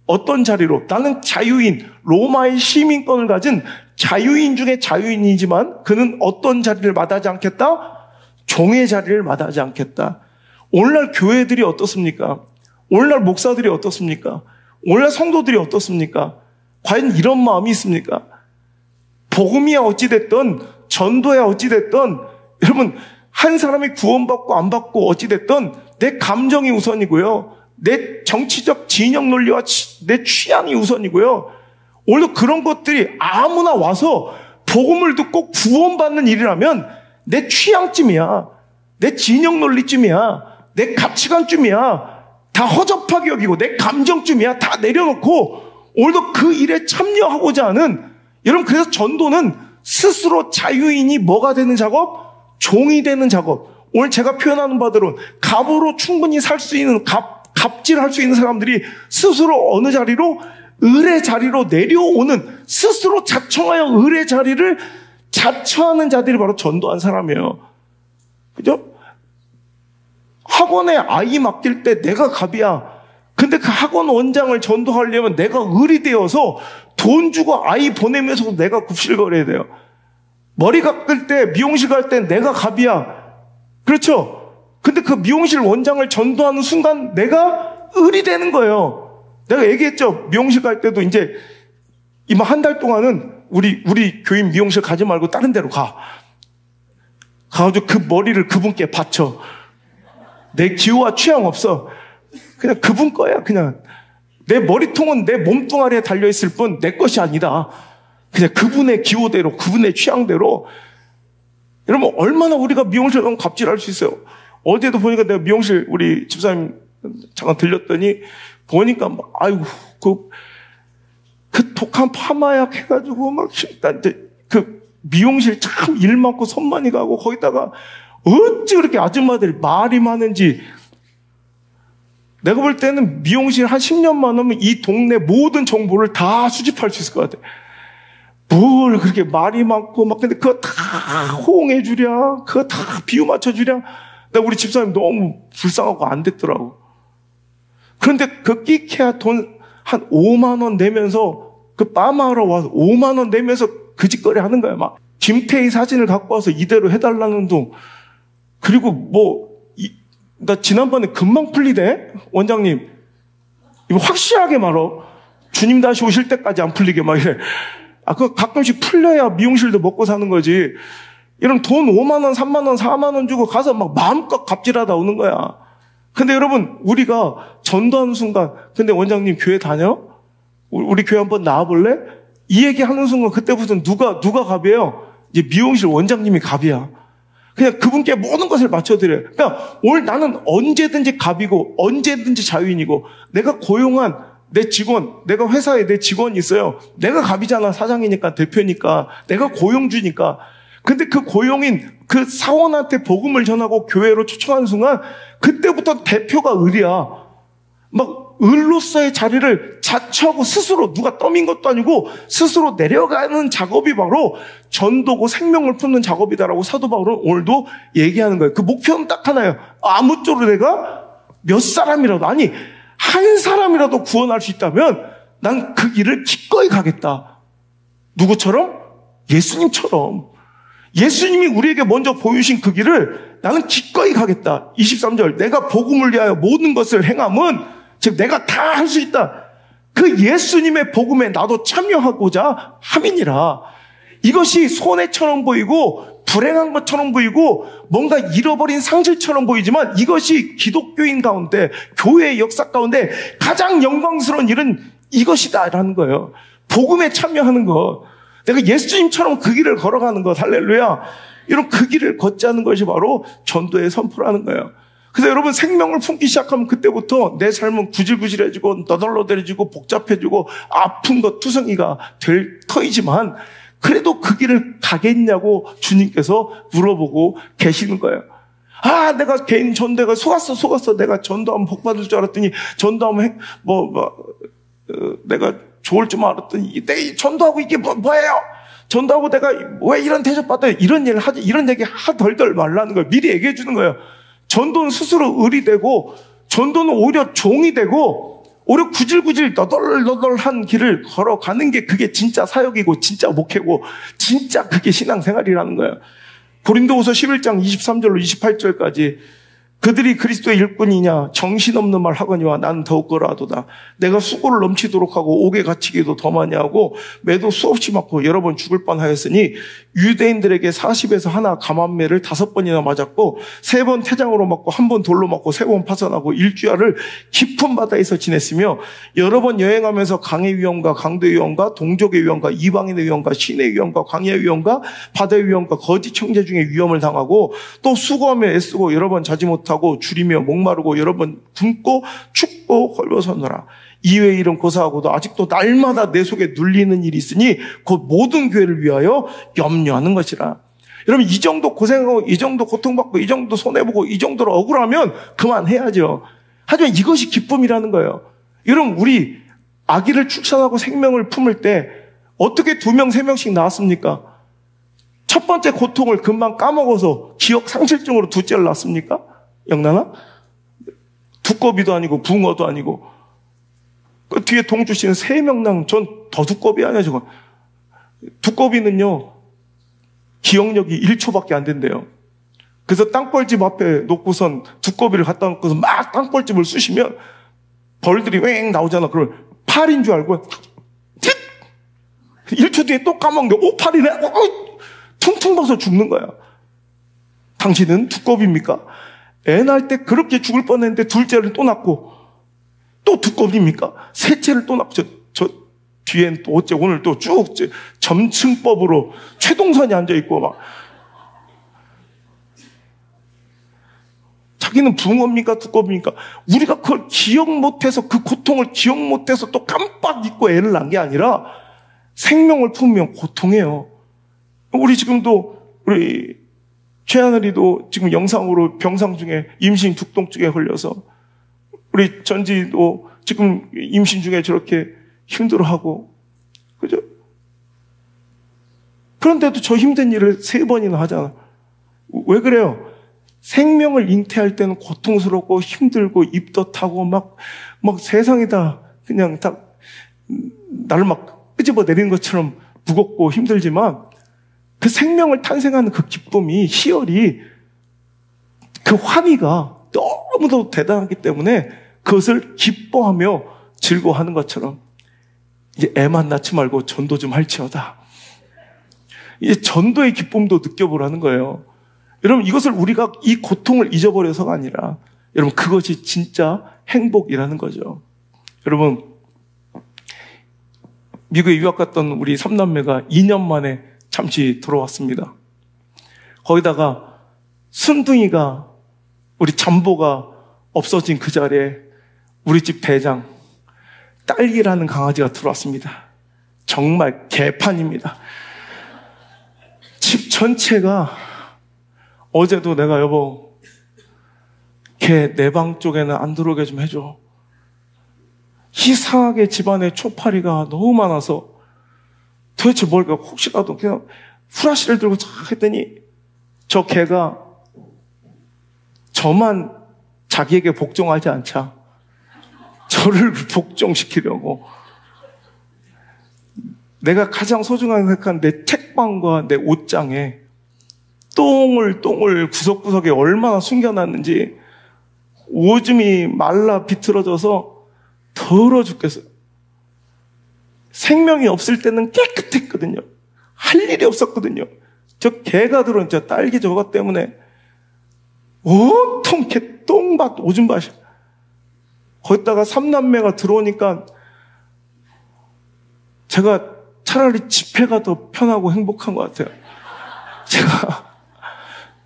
어떤 자리로, 나는 자유인, 로마의 시민권을 가진 자유인 중에 자유인이지만 그는 어떤 자리를 마다하지 않겠다? 종의 자리를 마다하지 않겠다. 오늘날 교회들이 어떻습니까? 오늘날 목사들이 어떻습니까? 오늘날 성도들이 어떻습니까? 과연 이런 마음이 있습니까? 복음이야 어찌됐든, 전도야 어찌됐든, 여러분 한 사람이 구원받고 안 받고 어찌됐든 내 감정이 우선이고요, 내 정치적 진영 논리와 내 취향이 우선이고요. 오늘도 그런 것들이 아무나 와서 복음을 듣고 구원받는 일이라면 내 취향쯤이야, 내 진영 논리쯤이야, 내 가치관쯤이야, 다 허접하게 여기고 내 감정쯤이야, 다 내려놓고 오늘도 그 일에 참여하고자 하는, 여러분 그래서 전도는 스스로 자유인이 뭐가 되는 작업? 종이 되는 작업. 오늘 제가 표현하는 바대로 갑으로 충분히 살 수 있는, 갑질할 수 있는 사람들이 스스로 어느 자리로? 을의 자리로 내려오는, 스스로 자청하여 을의 자리를 자처하는 자들이 바로 전도한 사람이에요. 그죠? 학원에 아이 맡길 때 내가 갑이야. 근데 그 학원 원장을 전도하려면 내가 을이 되어서 돈 주고 아이 보내면서도 내가 굽실거려야 돼요. 머리 깎을 때, 미용실 갈 때 내가 갑이야. 그렇죠? 근데 그 미용실 원장을 전도하는 순간 내가 을이 되는 거예요. 내가 얘기했죠. 미용실 갈 때도 이제 이만 한 달 동안은 우리 교인 미용실 가지 말고 다른 데로 가. 가가지고 그 머리를 그분께 바쳐. 내 기호와 취향 없어. 그냥 그분 거야. 그냥 내 머리통은 내 몸뚱아리에 달려있을 뿐 내 것이 아니다. 그냥 그분의 기호대로, 그분의 취향대로. 여러분 얼마나 우리가 미용실 가면 갑질할 수 있어요. 어제도 보니까 내가 미용실 우리 집사님 잠깐 들렸더니 보니까 막 아이고 그 독한 파마약 해가지고 막 그 미용실 참 일 많고 손 많이 가고 거기다가 어찌 그렇게 아줌마들이 말이 많은지. 내가 볼 때는 미용실 한 10년만 하면 이 동네 모든 정보를 다 수집할 수 있을 것 같아. 뭘 그렇게 말이 많고 막, 근데 그거 다 호응해 주랴, 그거 다 비유 맞춰 주랴. 내가 우리 집사님 너무 불쌍하고 안 됐더라고. 그런데 그 끼케야 돈 한 5만 원 내면서, 그 파마하러 와서 5만 원 내면서 그 짓거리 하는 거야. 막 김태희 사진을 갖고 와서 이대로 해달라는 둥. 그리고 나 지난번에 금방 풀리대 원장님. 이거 확실하게 말어. 주님 다시 오실 때까지 안 풀리게 막 이래. 그거 가끔씩 풀려야 미용실도 먹고 사는 거지. 이런 돈 5만 원, 3만 원, 4만 원 주고 가서 막 마음껏 갑질하다 오는 거야. 근데 여러분, 우리가 전도하는 순간, 근데 원장님 교회 다녀? 우리 교회 한번 나와볼래? 이 얘기 하는 순간 그때부터 누가 갑이에요? 이제 미용실 원장님이 갑이야. 그냥 그분께 모든 것을 맞춰드려요. 그러니까 오늘 나는 언제든지 갑이고 언제든지 자유인이고 내가 고용한 내 직원, 내가 회사에 내 직원이 있어요. 내가 갑이잖아. 사장이니까, 대표니까. 내가 고용주니까. 근데 그 고용인 그 사원한테 복음을 전하고 교회로 초청하는 순간 그때부터 대표가 을이야. 막 을로서의 자리를 자처하고 스스로 누가 떠민 것도 아니고 스스로 내려가는 작업이 바로 전도고 생명을 품는 작업이다라고 사도 바울은 오늘도 얘기하는 거예요. 그 목표는 딱 하나예요. 아무쪼록 내가 몇 사람이라도, 아니 한 사람이라도 구원할 수 있다면 난 그 길을 기꺼이 가겠다. 누구처럼? 예수님처럼. 예수님이 우리에게 먼저 보여주신 그 길을 나는 기꺼이 가겠다. 23절, 내가 복음을 위하여 모든 것을 행함은, 즉 내가 다 할 수 있다. 그 예수님의 복음에 나도 참여하고자 함이니라. 이것이 손해처럼 보이고 불행한 것처럼 보이고 뭔가 잃어버린 상실처럼 보이지만 이것이 기독교인 가운데, 교회의 역사 가운데 가장 영광스러운 일은 이것이다라는 거예요. 복음에 참여하는 것. 내가 예수님처럼 그 길을 걸어가는 것. 할렐루야. 이런 그 길을 걷자는 것이 바로 전도의 선포라는 거예요. 그래서 여러분, 생명을 품기 시작하면 그때부터 내 삶은 구질구질해지고 너덜너덜해지고 복잡해지고 아픈 것 투성이가 될 터이지만 그래도 그 길을 가겠냐고 주님께서 물어보고 계시는 거예요. 내가 개인 전도가 속았어. 내가 전도하면 복 받을 줄 알았더니 전도하면 내가 좋을 줄 알았더니 내 전도하고 이게 뭐예요? 전도하고 내가 왜 이런 대접받아요? 이런 얘기 덜덜 말라는 거예요. 미리 얘기해 주는 거예요. 전도는 스스로 을이 되고 전도는 오히려 종이 되고 오히려 구질구질 너덜너덜한 길을 걸어가는 게 그게 진짜 사역이고 진짜 목회고 진짜 그게 신앙생활이라는 거예요. 고린도후서 11장 23절로 28절까지 그들이 그리스도의 일꾼이냐 정신없는 말 하거니와 나는 더욱 거라하도다. 내가 수고를 넘치도록 하고 옥에 갇히기도 더 많이 하고 매도 수없이 맞고 여러 번 죽을 뻔하였으니 유대인들에게 40에서 하나 감암매를 5번이나 맞았고 3번 태장으로 맞고 1번 돌로 맞고 3번 파선하고 일주야를 깊은 바다에서 지냈으며 여러 번 여행하면서 강의 위험과 강도의 위험과 동족의 위험과 이방인의 위험과 신의 위험과 광야의 위험과 바다의 위험과 거짓 청제 중에 위험을 당하고 또 수고하며 애쓰고 여러 번 자지 못하고 줄이며 목마르고 여러 번 굶고 춥고 헐벗어노라. 이외의 일은 고사하고도 아직도 날마다 내 속에 눌리는 일이 있으니 곧 모든 교회를 위하여 염려하는 것이라. 여러분, 이 정도 고생하고 이 정도 고통받고 이 정도 손해보고 이 정도로 억울하면 그만해야죠. 하지만 이것이 기쁨이라는 거예요. 여러분, 우리 아기를 출산하고 생명을 품을 때 어떻게 2명, 3명씩 낳았습니까? 첫 번째 고통을 금방 까먹어서 기억 상실증으로 둘째를 낳았습니까? 영란아? 두꺼비도 아니고 붕어도 아니고 그 뒤에 동주 씨는 3명 낳은 전 더 두꺼비 아니야 저건. 두꺼비는요 기억력이 1초밖에 안 된대요. 그래서 땅벌집 앞에 놓고선 두꺼비를 갖다 놓고서 막 땅벌집을 쑤시면 벌들이 왱 나오잖아. 그걸 팔인 줄 알고 1초 뒤에 또 까먹는데 팔이네. 퉁퉁 벗어 죽는 거야. 당신은 두꺼비입니까? 애 낳을 때 그렇게 죽을 뻔했는데 둘째를 또 낳고 또 두꺼비입니까? 셋째를 또 낳고 저 뒤엔 또 어째 오늘 또 쭉 점층법으로 최동선이 앉아있고 막 자기는 붕어입니까? 두꺼비입니까? 우리가 그걸 기억 못해서 그 고통을 기억 못해서 또 깜빡 잊고 애를 낳은 게 아니라 생명을 품으면 고통해요. 우리 지금도 우리 최하늘이도 지금 영상으로 병상 중에 임신 죽동증에 걸려서 우리 전지도 지금 임신 중에 저렇게 힘들어하고 그죠? 그런데도 저 힘든 일을 3번이나 하잖아. 왜 그래요? 생명을 잉태할 때는 고통스럽고 힘들고 입덧하고 막 세상이 다 그냥 다 나를 막 끄집어 내리는 것처럼 무겁고 힘들지만 그 생명을 탄생하는 그 기쁨이, 희열이, 그 환희가 너무도 대단하기 때문에 그것을 기뻐하며 즐거워하는 것처럼 이제 애만 낳지 말고 전도 좀 할지어다. 이제 전도의 기쁨도 느껴보라는 거예요. 여러분, 이것을 우리가 이 고통을 잊어버려서가 아니라 여러분, 그것이 진짜 행복이라는 거죠. 여러분, 미국에 유학 갔던 우리 3남매가 2년 만에 잠시 돌아왔습니다. 거기다가 순둥이가, 우리 잠보가 없어진 그 자리에 우리 집 대장 딸기라는 강아지가 들어왔습니다. 정말 개판입니다. 집 전체가, 어제도 내가 여보 걔 내 방 쪽에는 안 들어오게 좀 해줘. 이상하게 집안에 초파리가 너무 많아서 도대체 뭘까, 혹시라도 그냥 후라시를 들고 쫙 했더니 저 개가 저만 자기에게 복종하지 않자 저를 복종시키려고 내가 가장 소중하게 생각한 내 책방과 내 옷장에 똥을 구석구석에 얼마나 숨겨놨는지 오줌이 말라 비틀어져서 더러워 죽겠어요. 생명이 없을 때는 깨끗했거든요. 할 일이 없었거든요. 저 개가 들어온 저 딸기 저것 때문에 온통 개 똥밭 오줌밭이. 거기다가 3남매가 들어오니까 제가 차라리 집회가 더 편하고 행복한 것 같아요. 제가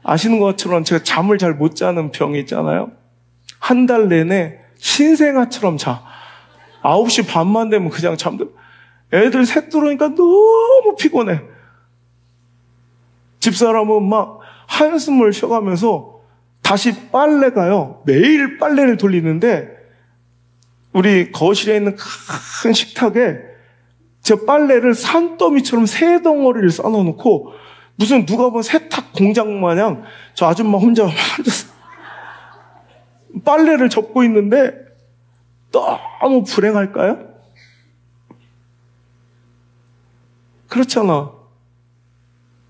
아시는 것처럼 제가 잠을 잘 못 자는 병이 있잖아요. 한 달 내내 신생아처럼 자. 9시 반만 되면 그냥 잠들. 애들 셋 들어오니까 너무 피곤해. 집사람은 막 한숨을 쉬어가면서 다시 빨래가요. 매일 빨래를 돌리는데 우리 거실에 있는 큰 식탁에 저 빨래를 산더미처럼 새 덩어리를 쌓아놓고 무슨 누가 보면 세탁 공장 마냥 저 아줌마 혼자 앉아서 빨래를 접고 있는데 너무 불행할까요? 그렇잖아.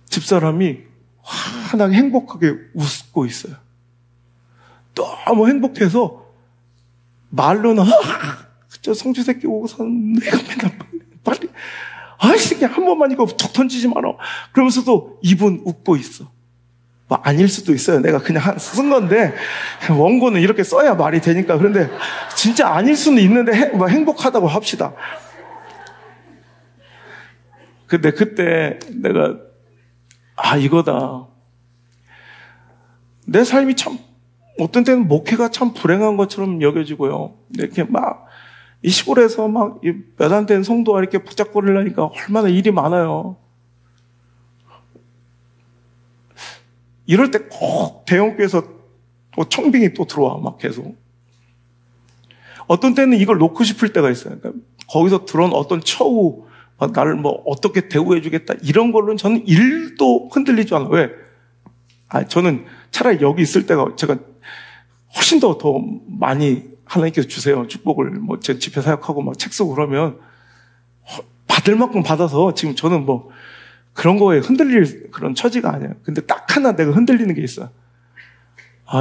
집사람이 환하게 행복하게 웃고 있어요. 너무 행복해서 말로는 저 성주 새끼 오고서 내가 맨날 빨리 아이씨 그냥 한 번만 이거 툭 던지지 마라 그러면서도 입은 웃고 있어. 뭐 아닐 수도 있어요. 내가 그냥 쓴 건데 원고는 이렇게 써야 말이 되니까. 그런데 진짜 아닐 수는 있는데 뭐 행복하다고 합시다. 근데 그때 내가 이거다. 내 삶이 참 어떤 때는 목회가 참 불행한 것처럼 여겨지고요. 이렇게 막 이 시골에서 막 몇 안 된 성도와 이렇게 부작거리려니까 얼마나 일이 많아요. 이럴 때 꼭 대형교회에서 또 청빙이 또 들어와 막 계속. 어떤 때는 이걸 놓고 싶을 때가 있어요. 그러니까 거기서 들어온 어떤 처우, 나를 뭐 어떻게 대우해주겠다 이런 걸로는 저는 1도 흔들리지 않아요. 왜? 저는 차라리 여기 있을 때가 제가 훨씬 더 많이 하나님께서 주세요. 축복을 뭐 제 집회 사역하고 막 책 쓰고 그러면 받을 만큼 받아서 지금 저는 뭐 그런 거에 흔들릴 그런 처지가 아니에요. 근데 딱 하나 내가 흔들리는 게 있어요.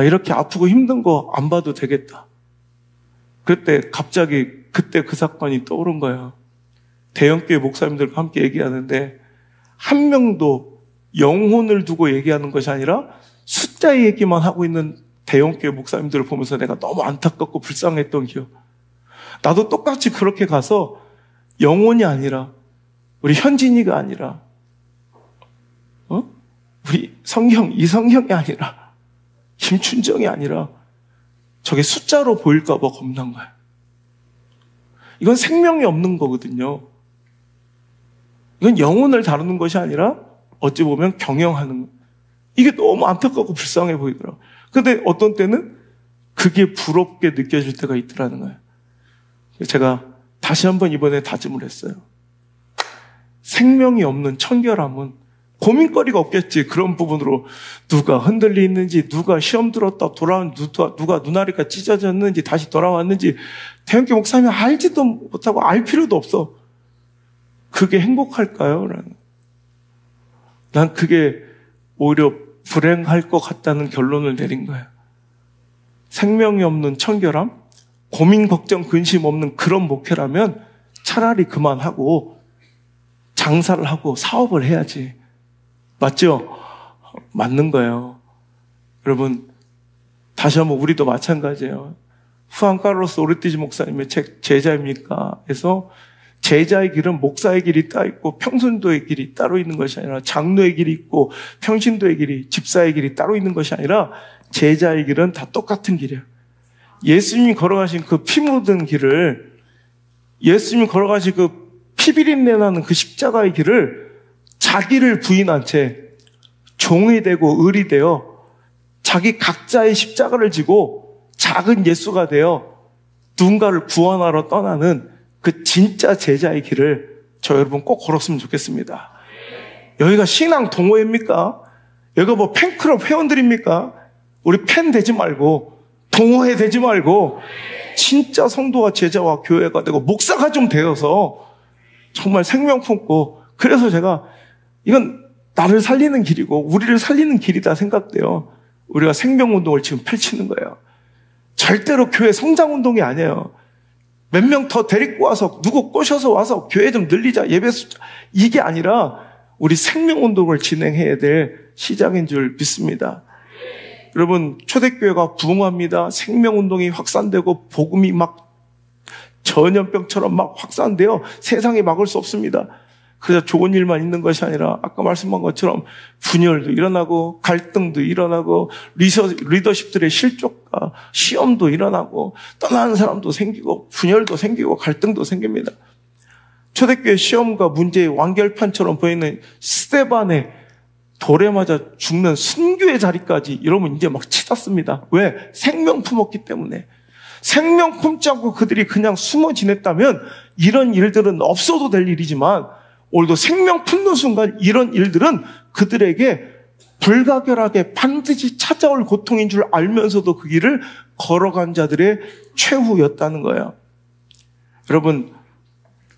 이렇게 아프고 힘든 거 안 봐도 되겠다. 그때 갑자기 그때 그 사건이 떠오른 거예요. 대형교회 목사님들과 함께 얘기하는데 한 명도 영혼을 두고 얘기하는 것이 아니라 숫자 얘기만 하고 있는 대형교회 목사님들을 보면서 내가 너무 안타깝고 불쌍했던 기억. 나도 똑같이 그렇게 가서 영혼이 아니라 우리 현진이가 아니라 우리 성형, 이성형이 아니라 김춘정이 아니라 저게 숫자로 보일까 봐 겁난 거예요. 이건 생명이 없는 거거든요. 이건 영혼을 다루는 것이 아니라 어찌 보면 경영하는 거. 이게 너무 안타깝고 불쌍해 보이더라고요. 근데 어떤 때는 그게 부럽게 느껴질 때가 있더라는 거예요. 제가 다시 한번 이번에 다짐을 했어요. 생명이 없는 청결함은 고민거리가 없겠지. 그런 부분으로 누가 흔들리는지, 누가 시험 들었다 돌아온, 누가 눈알이가 찢어졌는지, 다시 돌아왔는지 대형교 목사님이 알지도 못하고 알 필요도 없어. 그게 행복할까요? 난 그게 오히려 불행할 것 같다는 결론을 내린 거예요. 생명이 없는 청결함, 고민, 걱정, 근심 없는 그런 목회라면 차라리 그만하고 장사를 하고 사업을 해야지. 맞죠? 맞는 거예요. 여러분, 다시 한번 우리도 마찬가지예요. 후안 카를로스 오르티즈 목사님의 책 제자입니까? 에서 제자의 길은 목사의 길이 따로 있고 평신도의 길이 따로 있는 것이 아니라 장로의 길이 있고 평신도의 길이, 집사의 길이 따로 있는 것이 아니라 제자의 길은 다 똑같은 길이에요. 예수님이 걸어가신 그 피 묻은 길을, 예수님이 걸어가신 그 피비린내 나는 그 십자가의 길을 자기를 부인한 채 종이 되고 을이 되어 자기 각자의 십자가를 지고 작은 예수가 되어 누군가를 구원하러 떠나는 그 진짜 제자의 길을 저 여러분 꼭 걸었으면 좋겠습니다. 여기가 신앙 동호회입니까? 여기가 뭐 팬클럽 회원들입니까? 우리 팬 되지 말고 동호회 되지 말고 진짜 성도와 제자와 교회가 되고 목사가 좀 되어서 정말 생명 품고, 그래서 제가 이건 나를 살리는 길이고 우리를 살리는 길이다 생각돼요. 우리가 생명운동을 지금 펼치는 거예요. 절대로 교회 성장운동이 아니에요. 몇 명 더 데리고 와서 누구 꼬셔서 와서 교회 좀 늘리자, 예배 숫자, 이게 아니라 우리 생명운동을 진행해야 될 시작인 줄 믿습니다. 여러분, 초대교회가 부흥합니다. 생명운동이 확산되고 복음이 막 전염병처럼 막 확산되어 세상에 막을 수 없습니다. 그래서 좋은 일만 있는 것이 아니라 아까 말씀한 것처럼 분열도 일어나고 갈등도 일어나고 리더십들의 실족과 시험도 일어나고 떠나는 사람도 생기고 분열도 생기고 갈등도 생깁니다. 초대교회 시험과 문제의 완결판처럼 보이는 스데반의 돌에 맞아 죽는 순교의 자리까지 여러분 이제 막 치닫습니다. 왜? 생명 품었기 때문에. 생명 품지 않고 그들이 그냥 숨어 지냈다면 이런 일들은 없어도 될 일이지만 오늘도 생명 품는 순간 이런 일들은 그들에게 불가결하게 반드시 찾아올 고통인 줄 알면서도 그 길을 걸어간 자들의 최후였다는 거예요. 여러분,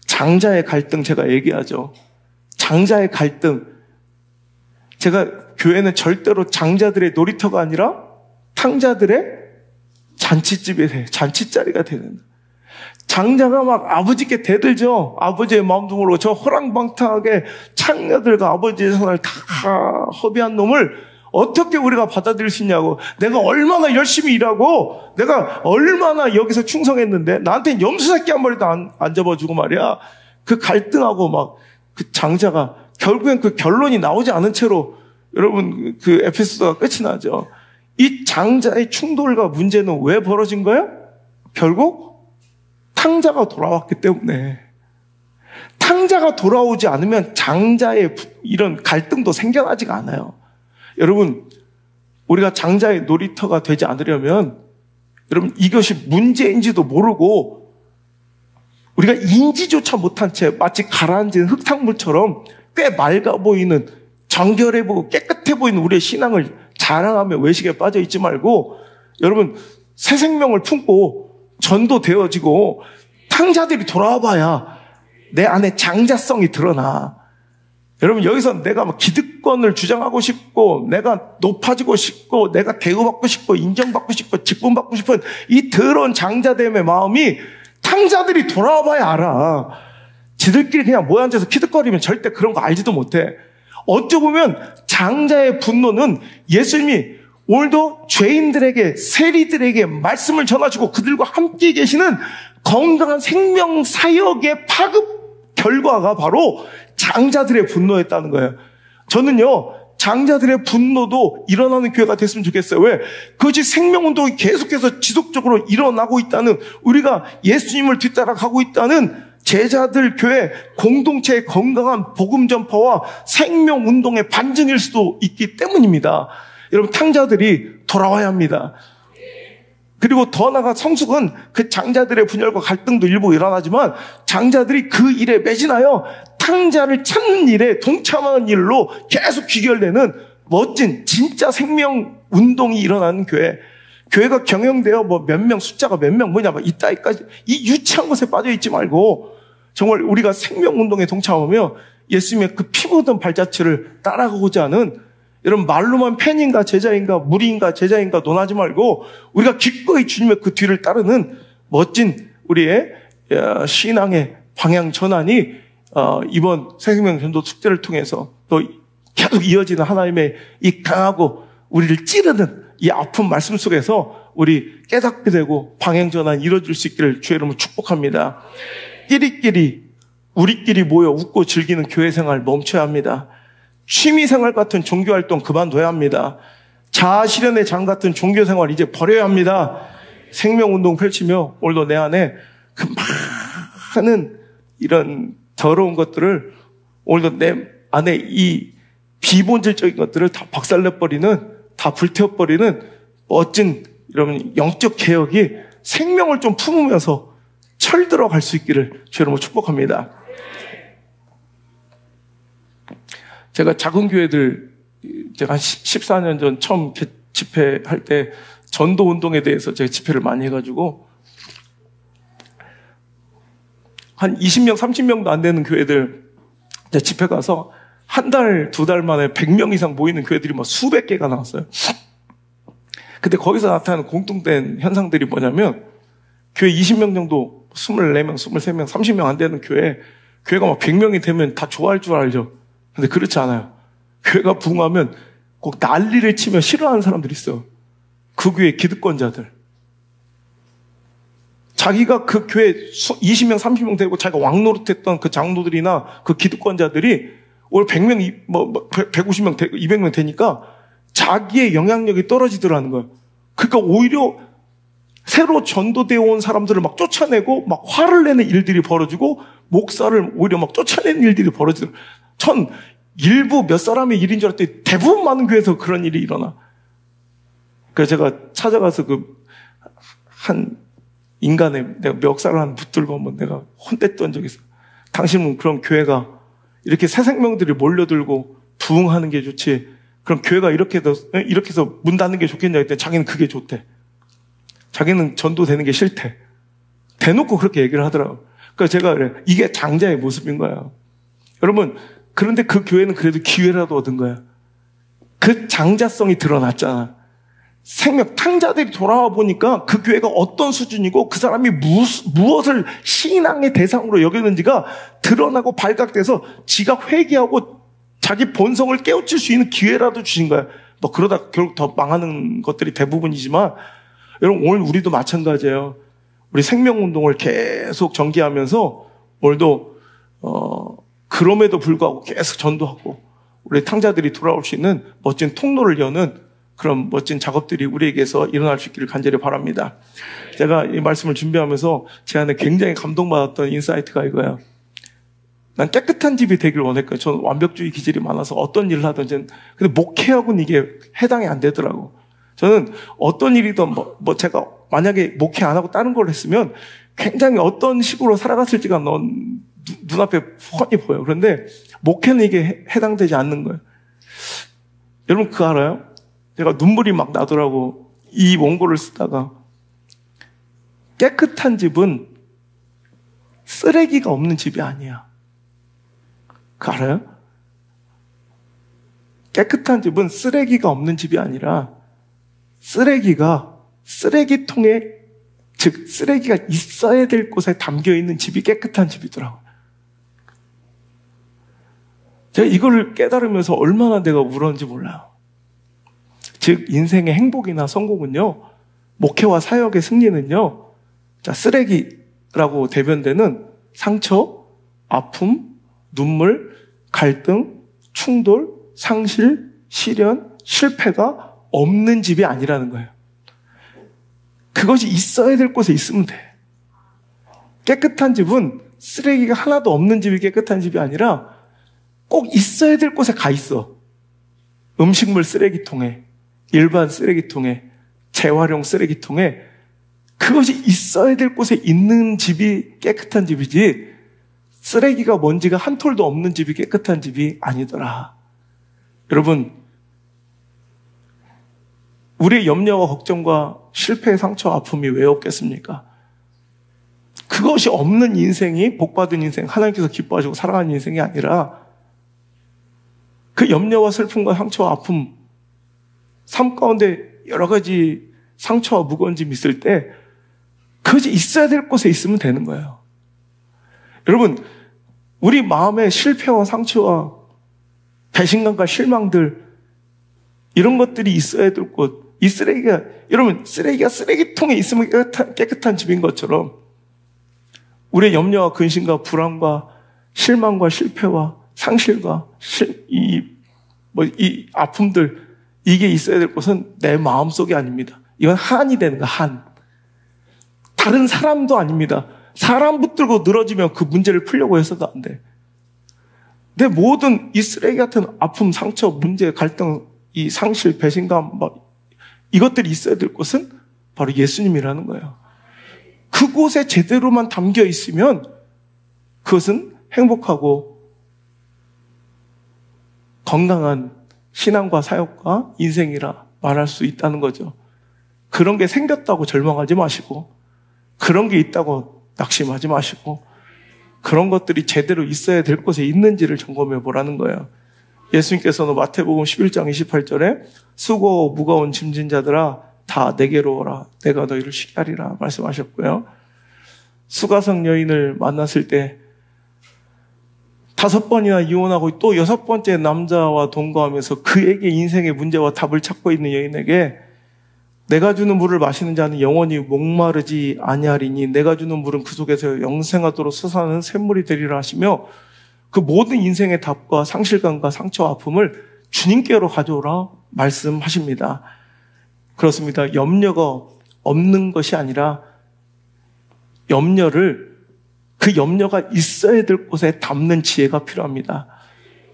장자의 갈등 제가 얘기하죠. 장자의 갈등. 제가 교회는 절대로 장자들의 놀이터가 아니라 탕자들의 잔치자리가 되는. 장자가 막 아버지께 대들죠. 아버지의 마음속으로 저 호랑방탕하게 창녀들과 아버지의 손을 다 허비한 놈을 어떻게 우리가 받아들일 수 있냐고. 내가 얼마나 열심히 일하고 내가 얼마나 여기서 충성했는데 나한테는 염소새끼 한 마리도 안 잡아주고 말이야. 그 갈등하고 막 그 장자가 결국엔 그 결론이 나오지 않은 채로 여러분 그 에피소드가 끝이 나죠. 이 장자의 충돌과 문제는 왜 벌어진 거예요? 결국 탕자가 돌아왔기 때문에. 탕자가 돌아오지 않으면 장자의 이런 갈등도 생겨나지가 않아요. 여러분, 우리가 장자의 놀이터가 되지 않으려면 여러분 이것이 문제인지도 모르고 우리가 인지조차 못한 채 마치 가라앉은 흙탕물처럼 꽤 맑아 보이는, 정결해 보이고 깨끗해 보이는 우리의 신앙을 자랑하며 외식에 빠져 있지 말고 여러분 새 생명을 품고 전도되어지고 탕자들이 돌아와 봐야 내 안에 장자성이 드러나. 여러분 여기서 내가 막 기득권을 주장하고 싶고 내가 높아지고 싶고 내가 대우받고 싶고 인정받고 싶고 직분받고 싶은 이 더러운 장자됨의 마음이 탕자들이 돌아와 봐야 알아. 지들끼리 그냥 모여 앉아서 키득거리면 절대 그런 거 알지도 못해. 어찌 보면 장자의 분노는 예수님이 오늘도 죄인들에게, 세리들에게 말씀을 전하시고 그들과 함께 계시는 건강한 생명 사역의 파급 결과가 바로 장자들의 분노였다는 거예요. 저는요, 장자들의 분노도 일어나는 교회가 됐으면 좋겠어요. 왜? 그것이 생명운동이 계속해서 지속적으로 일어나고 있다는, 우리가 예수님을 뒤따라 가고 있다는 제자들 교회 공동체의 건강한 복음 전파와 생명운동의 반증일 수도 있기 때문입니다. 여러분, 탕자들이 돌아와야 합니다. 그리고 더 나아가 성숙은 그 장자들의 분열과 갈등도 일부 일어나지만 장자들이 그 일에 매진하여 탕자를 찾는 일에 동참하는 일로 계속 귀결되는 멋진 진짜 생명운동이 일어나는 교회. 교회가 경영되어 뭐 몇 명, 숫자가 몇 명 뭐냐 막 이따위까지 이 유치한 것에 빠져 있지 말고 정말 우리가 생명운동에 동참하며 예수님의 그 피 묻은 발자취를 따라가고자 하는, 여러분 말로만 팬인가 제자인가 무리인가 제자인가 논하지 말고 우리가 기꺼이 주님의 그 뒤를 따르는 멋진 우리의 신앙의 방향 전환이 이번 새생명 전도 축제를 통해서 또 계속 이어지는 하나님의 이 강하고 우리를 찌르는 이 아픈 말씀 속에서 우리 깨닫게 되고 방향 전환이 이루어질 수 있기를 주의 이름으로 축복합니다. 우리끼리 모여 웃고 즐기는 교회 생활 멈춰야 합니다. 취미 생활 같은 종교 활동 그만둬야 합니다. 자아 실현의 장 같은 종교 생활 이제 버려야 합니다. 생명 운동 펼치며 오늘도 내 안에 그 많은 이런 더러운 것들을, 오늘도 내 안에 이 비본질적인 것들을 다 박살내버리는, 다 불태워버리는 멋진 여러분 영적 개혁이 생명을 좀 품으면서 철들어 갈 수 있기를 주의 이름으로 축복합니다. 제가 작은 교회들, 제가 한 14년 전 처음 집회할 때 전도 운동에 대해서 제가 집회를 많이 해가지고 한 20명, 30명도 안 되는 교회들 집회 가서 한 달, 두 달 만에 100명 이상 모이는 교회들이 막 수백 개가 나왔어요. 근데 거기서 나타나는 공통된 현상들이 뭐냐면, 교회 20명 정도, 24명, 23명, 30명 안 되는 교회가 막 100명이 되면 다 좋아할 줄 알죠. 근데 그렇지 않아요. 교회가 부흥하면 꼭 난리를 치며 싫어하는 사람들이 있어요. 그 교회 기득권자들. 자기가 그 교회 20명, 30명 되고 자기가 왕노릇했던 그 장로들이나 그 기득권자들이 올 100명, 150명, 200명 되니까 자기의 영향력이 떨어지더라는 거예요. 그러니까 오히려 새로 전도되어 온 사람들을 막 쫓아내고 막 화를 내는 일들이 벌어지고 목사를 오히려 막 쫓아내는 일들이 벌어지더라고요. 전 일부 몇 사람의 일인 줄 알았더니 대부분 많은 교회에서 그런 일이 일어나. 그래서 제가 찾아가서 한 인간의 내가 멱살을 한 붙들고 한번 내가 혼냈던 적이 있어요. 당신은 그럼 교회가 이렇게 새 생명들이 몰려들고 부흥하는 게 좋지, 그럼 교회가 이렇게 해서 문 닫는 게 좋겠냐 했더니 자기는 그게 좋대. 자기는 전도되는 게 싫대. 대놓고 그렇게 얘기를 하더라고요. 그래서 제가 그래, 이게 장자의 모습인 거야. 여러분, 그런데 그 교회는 그래도 기회라도 얻은 거야. 그 장자성이 드러났잖아. 생명, 탕자들이 돌아와 보니까 그 교회가 어떤 수준이고 그 사람이 무엇을 신앙의 대상으로 여겼는지가 드러나고 발각돼서 지가 회개하고 자기 본성을 깨우칠 수 있는 기회라도 주신 거야. 뭐 그러다 결국 더 망하는 것들이 대부분이지만, 여러분 오늘 우리도 마찬가지예요. 우리 생명운동을 계속 전개하면서 오늘도 그럼에도 불구하고 계속 전도하고 우리 탕자들이 돌아올 수 있는 멋진 통로를 여는 그런 멋진 작업들이 우리에게서 일어날 수 있기를 간절히 바랍니다. 제가 이 말씀을 준비하면서 제 안에 굉장히 감동받았던 인사이트가 이거예요. 난 깨끗한 집이 되길 원했거든요. 저는 완벽주의 기질이 많아서 어떤 일을 하든지. 근데 목회하고는 이게 해당이 안 되더라고. 저는 어떤 일이든 제가 만약에 목회 안 하고 다른 걸 했으면 굉장히 어떤 식으로 살아갔을지가 눈앞에 훤히 보여요. 그런데 목회는 이게 해당되지 않는 거예요. 여러분 그거 알아요? 제가 눈물이 막 나더라고. 이 원고를 쓰다가. 깨끗한 집은 쓰레기가 없는 집이 아니야. 그거 알아요? 깨끗한 집은 쓰레기가 없는 집이 아니라 쓰레기가 쓰레기통에, 즉 쓰레기가 있어야 될 곳에 담겨있는 집이 깨끗한 집이더라고요. 제가 이걸 깨달으면서 얼마나 내가 울었는지 몰라요. 즉 인생의 행복이나 성공은요, 목회와 사역의 승리는요, 자, 쓰레기라고 대변되는 상처, 아픔, 눈물, 갈등, 충돌, 상실, 시련, 실패가 없는 집이 아니라는 거예요. 그것이 있어야 될 곳에 있으면 돼. 깨끗한 집은 쓰레기가 하나도 없는 집이 깨끗한 집이 아니라 꼭 있어야 될 곳에 가 있어. 음식물 쓰레기통에, 일반 쓰레기통에, 재활용 쓰레기통에, 그것이 있어야 될 곳에 있는 집이 깨끗한 집이지, 쓰레기가 먼지가 한 톨도 없는 집이 깨끗한 집이 아니더라. 여러분, 우리의 염려와 걱정과 실패의 상처와 아픔이 왜 없겠습니까? 그것이 없는 인생이 복받은 인생, 하나님께서 기뻐하시고 사랑하는 인생이 아니라 그 염려와 슬픔과 상처와 아픔, 삶 가운데 여러 가지 상처와 무거운 짐이 있을 때 그것이 있어야 될 곳에 있으면 되는 거예요. 여러분, 우리 마음의 실패와 상처와 배신감과 실망들, 이런 것들이 있어야 될 곳, 이 쓰레기가, 여러분, 쓰레기가 쓰레기통에 있으면 깨끗한 집인 것처럼 우리의 염려와 근심과 불안과 실망과 실패와 상실과 이 아픔들, 이게 있어야 될 곳은 내 마음속이 아닙니다. 이건 한이 되는 거야, 한. 다른 사람도 아닙니다. 사람 붙들고 늘어지면 그 문제를 풀려고 해서도 안 돼. 내 모든 이 쓰레기 같은 아픔, 상처, 문제, 갈등, 이 상실, 배신감, 이것들이 있어야 될 곳은 바로 예수님이라는 거예요. 그곳에 제대로만 담겨 있으면 그것은 행복하고 건강한 신앙과 사역과 인생이라 말할 수 있다는 거죠. 그런 게 생겼다고 절망하지 마시고, 그런 게 있다고 낙심하지 마시고, 그런 것들이 제대로 있어야 될 곳에 있는지를 점검해 보라는 거예요. 예수님께서는 마태복음 11장 28절에 수고 무거운 짐진 자들아 다 내게로 오라, 내가 너희를 쉬게 하리라 말씀하셨고요. 수가성 여인을 만났을 때 5번이나 이혼하고 또 6번째 남자와 동거하면서 그에게 인생의 문제와 답을 찾고 있는 여인에게 내가 주는 물을 마시는 자는 영원히 목마르지 아니하리니 내가 주는 물은 그 속에서 영생하도록 솟아나는 샘물이 되리라 하시며 그 모든 인생의 답과 상실감과 상처와 아픔을 주님께로 가져오라 말씀하십니다. 그렇습니다. 염려가 없는 것이 아니라 그 염려가 있어야 될 곳에 담는 지혜가 필요합니다.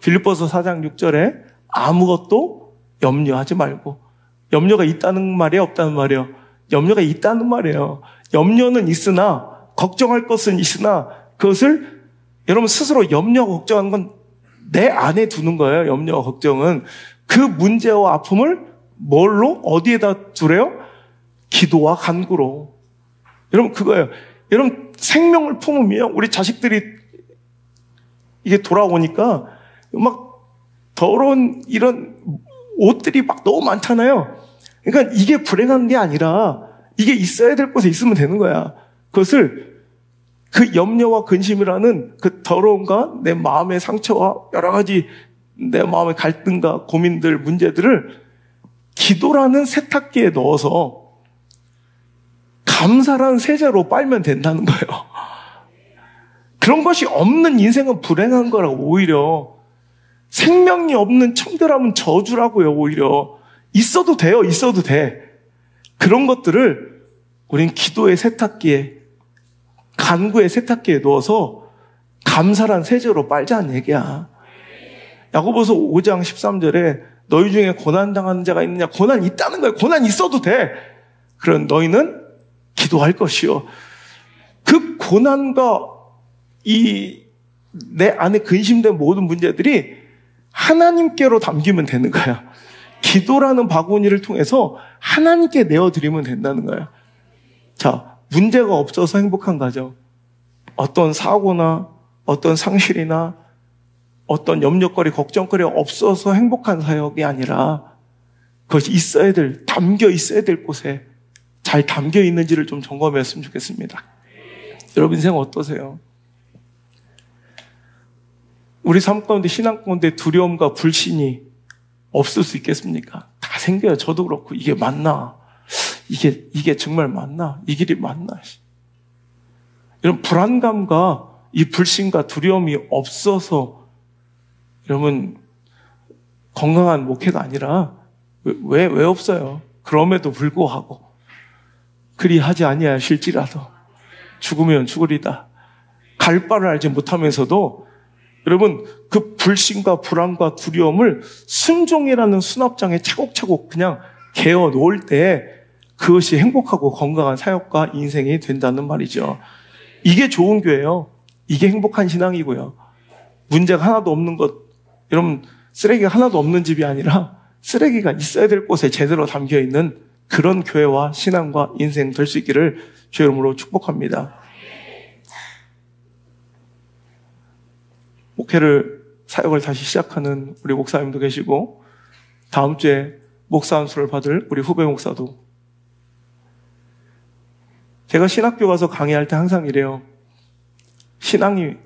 빌립보서 4장 6절에 아무것도 염려하지 말고, 염려가 있다는 말이에요, 없다는 말이에요? 염려가 있다는 말이에요. 염려는 있으나, 걱정할 것은 있으나, 그것을 여러분 스스로 염려하고 걱정하는 건 내 안에 두는 거예요. 염려와 걱정은. 그 문제와 아픔을 뭘로? 어디에다 두래요? 기도와 간구로. 여러분 그거예요. 여러분 생명을 품으면 우리 자식들이 이게 돌아오니까 막 더러운 이런 옷들이 막 너무 많잖아요. 그러니까 이게 불행한 게 아니라 이게 있어야 될 곳에 있으면 되는 거야. 그것을 그 염려와 근심이라는 그 더러움과 내 마음의 상처와 여러 가지 내 마음의 갈등과 고민들, 문제들을 기도라는 세탁기에 넣어서 감사라는 세제로 빨면 된다는 거예요. 그런 것이 없는 인생은 불행한 거라고. 오히려 생명이 없는 청결함은 저주라고요. 오히려 있어도 돼요. 있어도 돼. 그런 것들을 우린 기도의 세탁기에, 간구의 세탁기에 넣어서 감사란 세제로 빨자는 얘기야. 야고보서 5장 13절에 너희 중에 고난당하는 자가 있느냐? 고난 있다는 거예요. 고난 있어도 돼. 그런 너희는 기도할 것이요. 그 고난과 내 안에 근심된 모든 문제들이 하나님께로 담기면 되는 거야. 기도라는 바구니를 통해서 하나님께 내어드리면 된다는 거야. 자, 문제가 없어서 행복한 가정, 어떤 사고나 어떤 상실이나 어떤 염려거리, 걱정거리 없어서 행복한 사역이 아니라 그것이 담겨 있어야 될 곳에 잘 담겨 있는지를 좀 점검했으면 좋겠습니다. 여러분 인생 어떠세요? 우리 삶 가운데, 신앙 가운데 두려움과 불신이 없을 수 있겠습니까? 다 생겨요. 저도 그렇고. 이게 맞나? 이게 정말 맞나? 이 길이 맞나? 이런 불안감과 이 불신과 두려움이 없어서 여러분 건강한 목회가 아니라 왜 없어요? 그럼에도 불구하고 그리하지 아니하실지라도 죽으면 죽으리다. 갈 바를 알지 못하면서도 여러분 그 불신과 불안과 두려움을 순종이라는 수납장에 차곡차곡 그냥 개어 놓을 때 그것이 행복하고 건강한 사역과 인생이 된다는 말이죠. 이게 좋은 교회예요. 이게 행복한 신앙이고요. 문제가 하나도 없는 것, 여러분 쓰레기가 하나도 없는 집이 아니라 쓰레기가 있어야 될 곳에 제대로 담겨 있는 그런 교회와 신앙과 인생 될 수 있기를 주의 이름으로 축복합니다. 사역을 다시 시작하는 우리 목사님도 계시고, 다음 주에 목사 안수를 받을 우리 후배 목사도. 제가 신학교 가서 강의할 때 항상 이래요.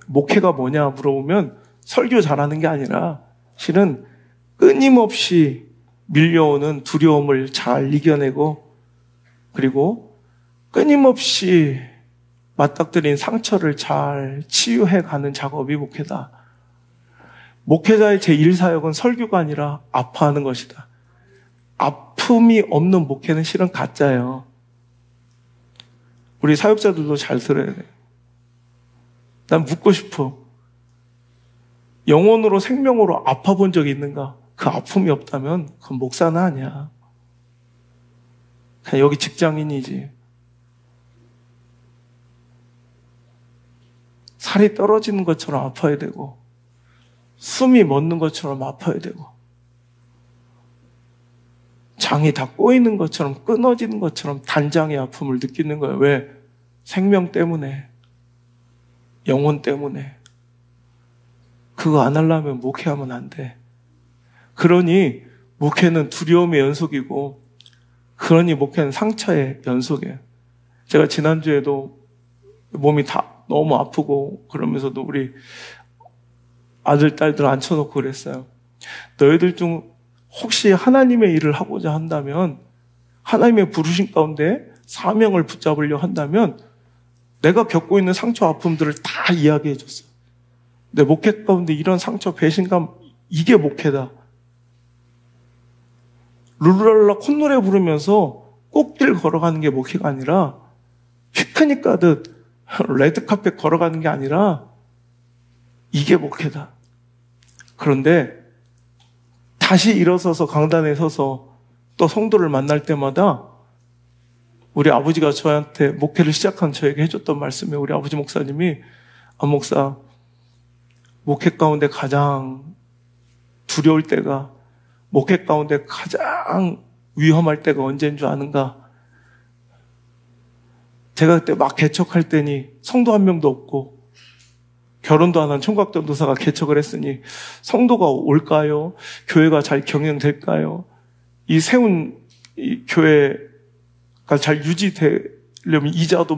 목회가 뭐냐 물어보면 설교 잘하는 게 아니라 실은 끊임없이 밀려오는 두려움을 잘 이겨내고, 그리고 끊임없이 맞닥뜨린 상처를 잘 치유해가는 작업이 목회다. 목회자의 제1사역은 설교가 아니라 아파하는 것이다. 아픔이 없는 목회는 실은 가짜예요. 우리 사역자들도 잘 들어야 돼. 난 묻고 싶어. 영혼으로 생명으로 아파본 적이 있는가? 그 아픔이 없다면 그건 목사는 아니야. 그냥 여기 직장인이지. 살이 떨어지는 것처럼 아파야 되고, 숨이 멎는 것처럼 아파야 되고, 장이 다 꼬이는 것처럼, 끊어지는 것처럼 단장의 아픔을 느끼는 거예요. 왜? 생명 때문에, 영혼 때문에. 그거 안 하려면 목회하면 안 돼. 그러니 목회는 두려움의 연속이고, 그러니 목회는 상처의 연속이에요. 제가 지난주에도 몸이 다 너무 아프고 그러면서도 우리 아들, 딸들 앉혀놓고 그랬어요. 너희들 중 혹시 하나님의 일을 하고자 한다면, 하나님의 부르신 가운데 사명을 붙잡으려 한다면 내가 겪고 있는 상처, 아픔들을 다 이야기해 줬어요. 내 목회 가운데 이런 상처, 배신감, 이게 목회다. 룰루랄라 콧노래 부르면서 꽃길 걸어가는 게 목회가 아니라, 피크닉 가듯 레드카펫 걸어가는 게 아니라 이게 목회다. 그런데 다시 일어서서 강단에 서서 또 성도를 만날 때마다 우리 아버지가 저한테 목회를 시작한 저에게 해줬던 말씀에, 우리 아버지 목사님이, 목사, 목회 가운데 가장 두려울 때가, 목회 가운데 가장 위험할 때가 언제인 줄 아는가? 제가 그때 막 개척할 때니 성도 한 명도 없고 결혼도 안 한 총각전도사가 개척을 했으니 성도가 올까요? 교회가 잘 경영될까요? 이 세운 이 교회가 잘 유지되려면 이자도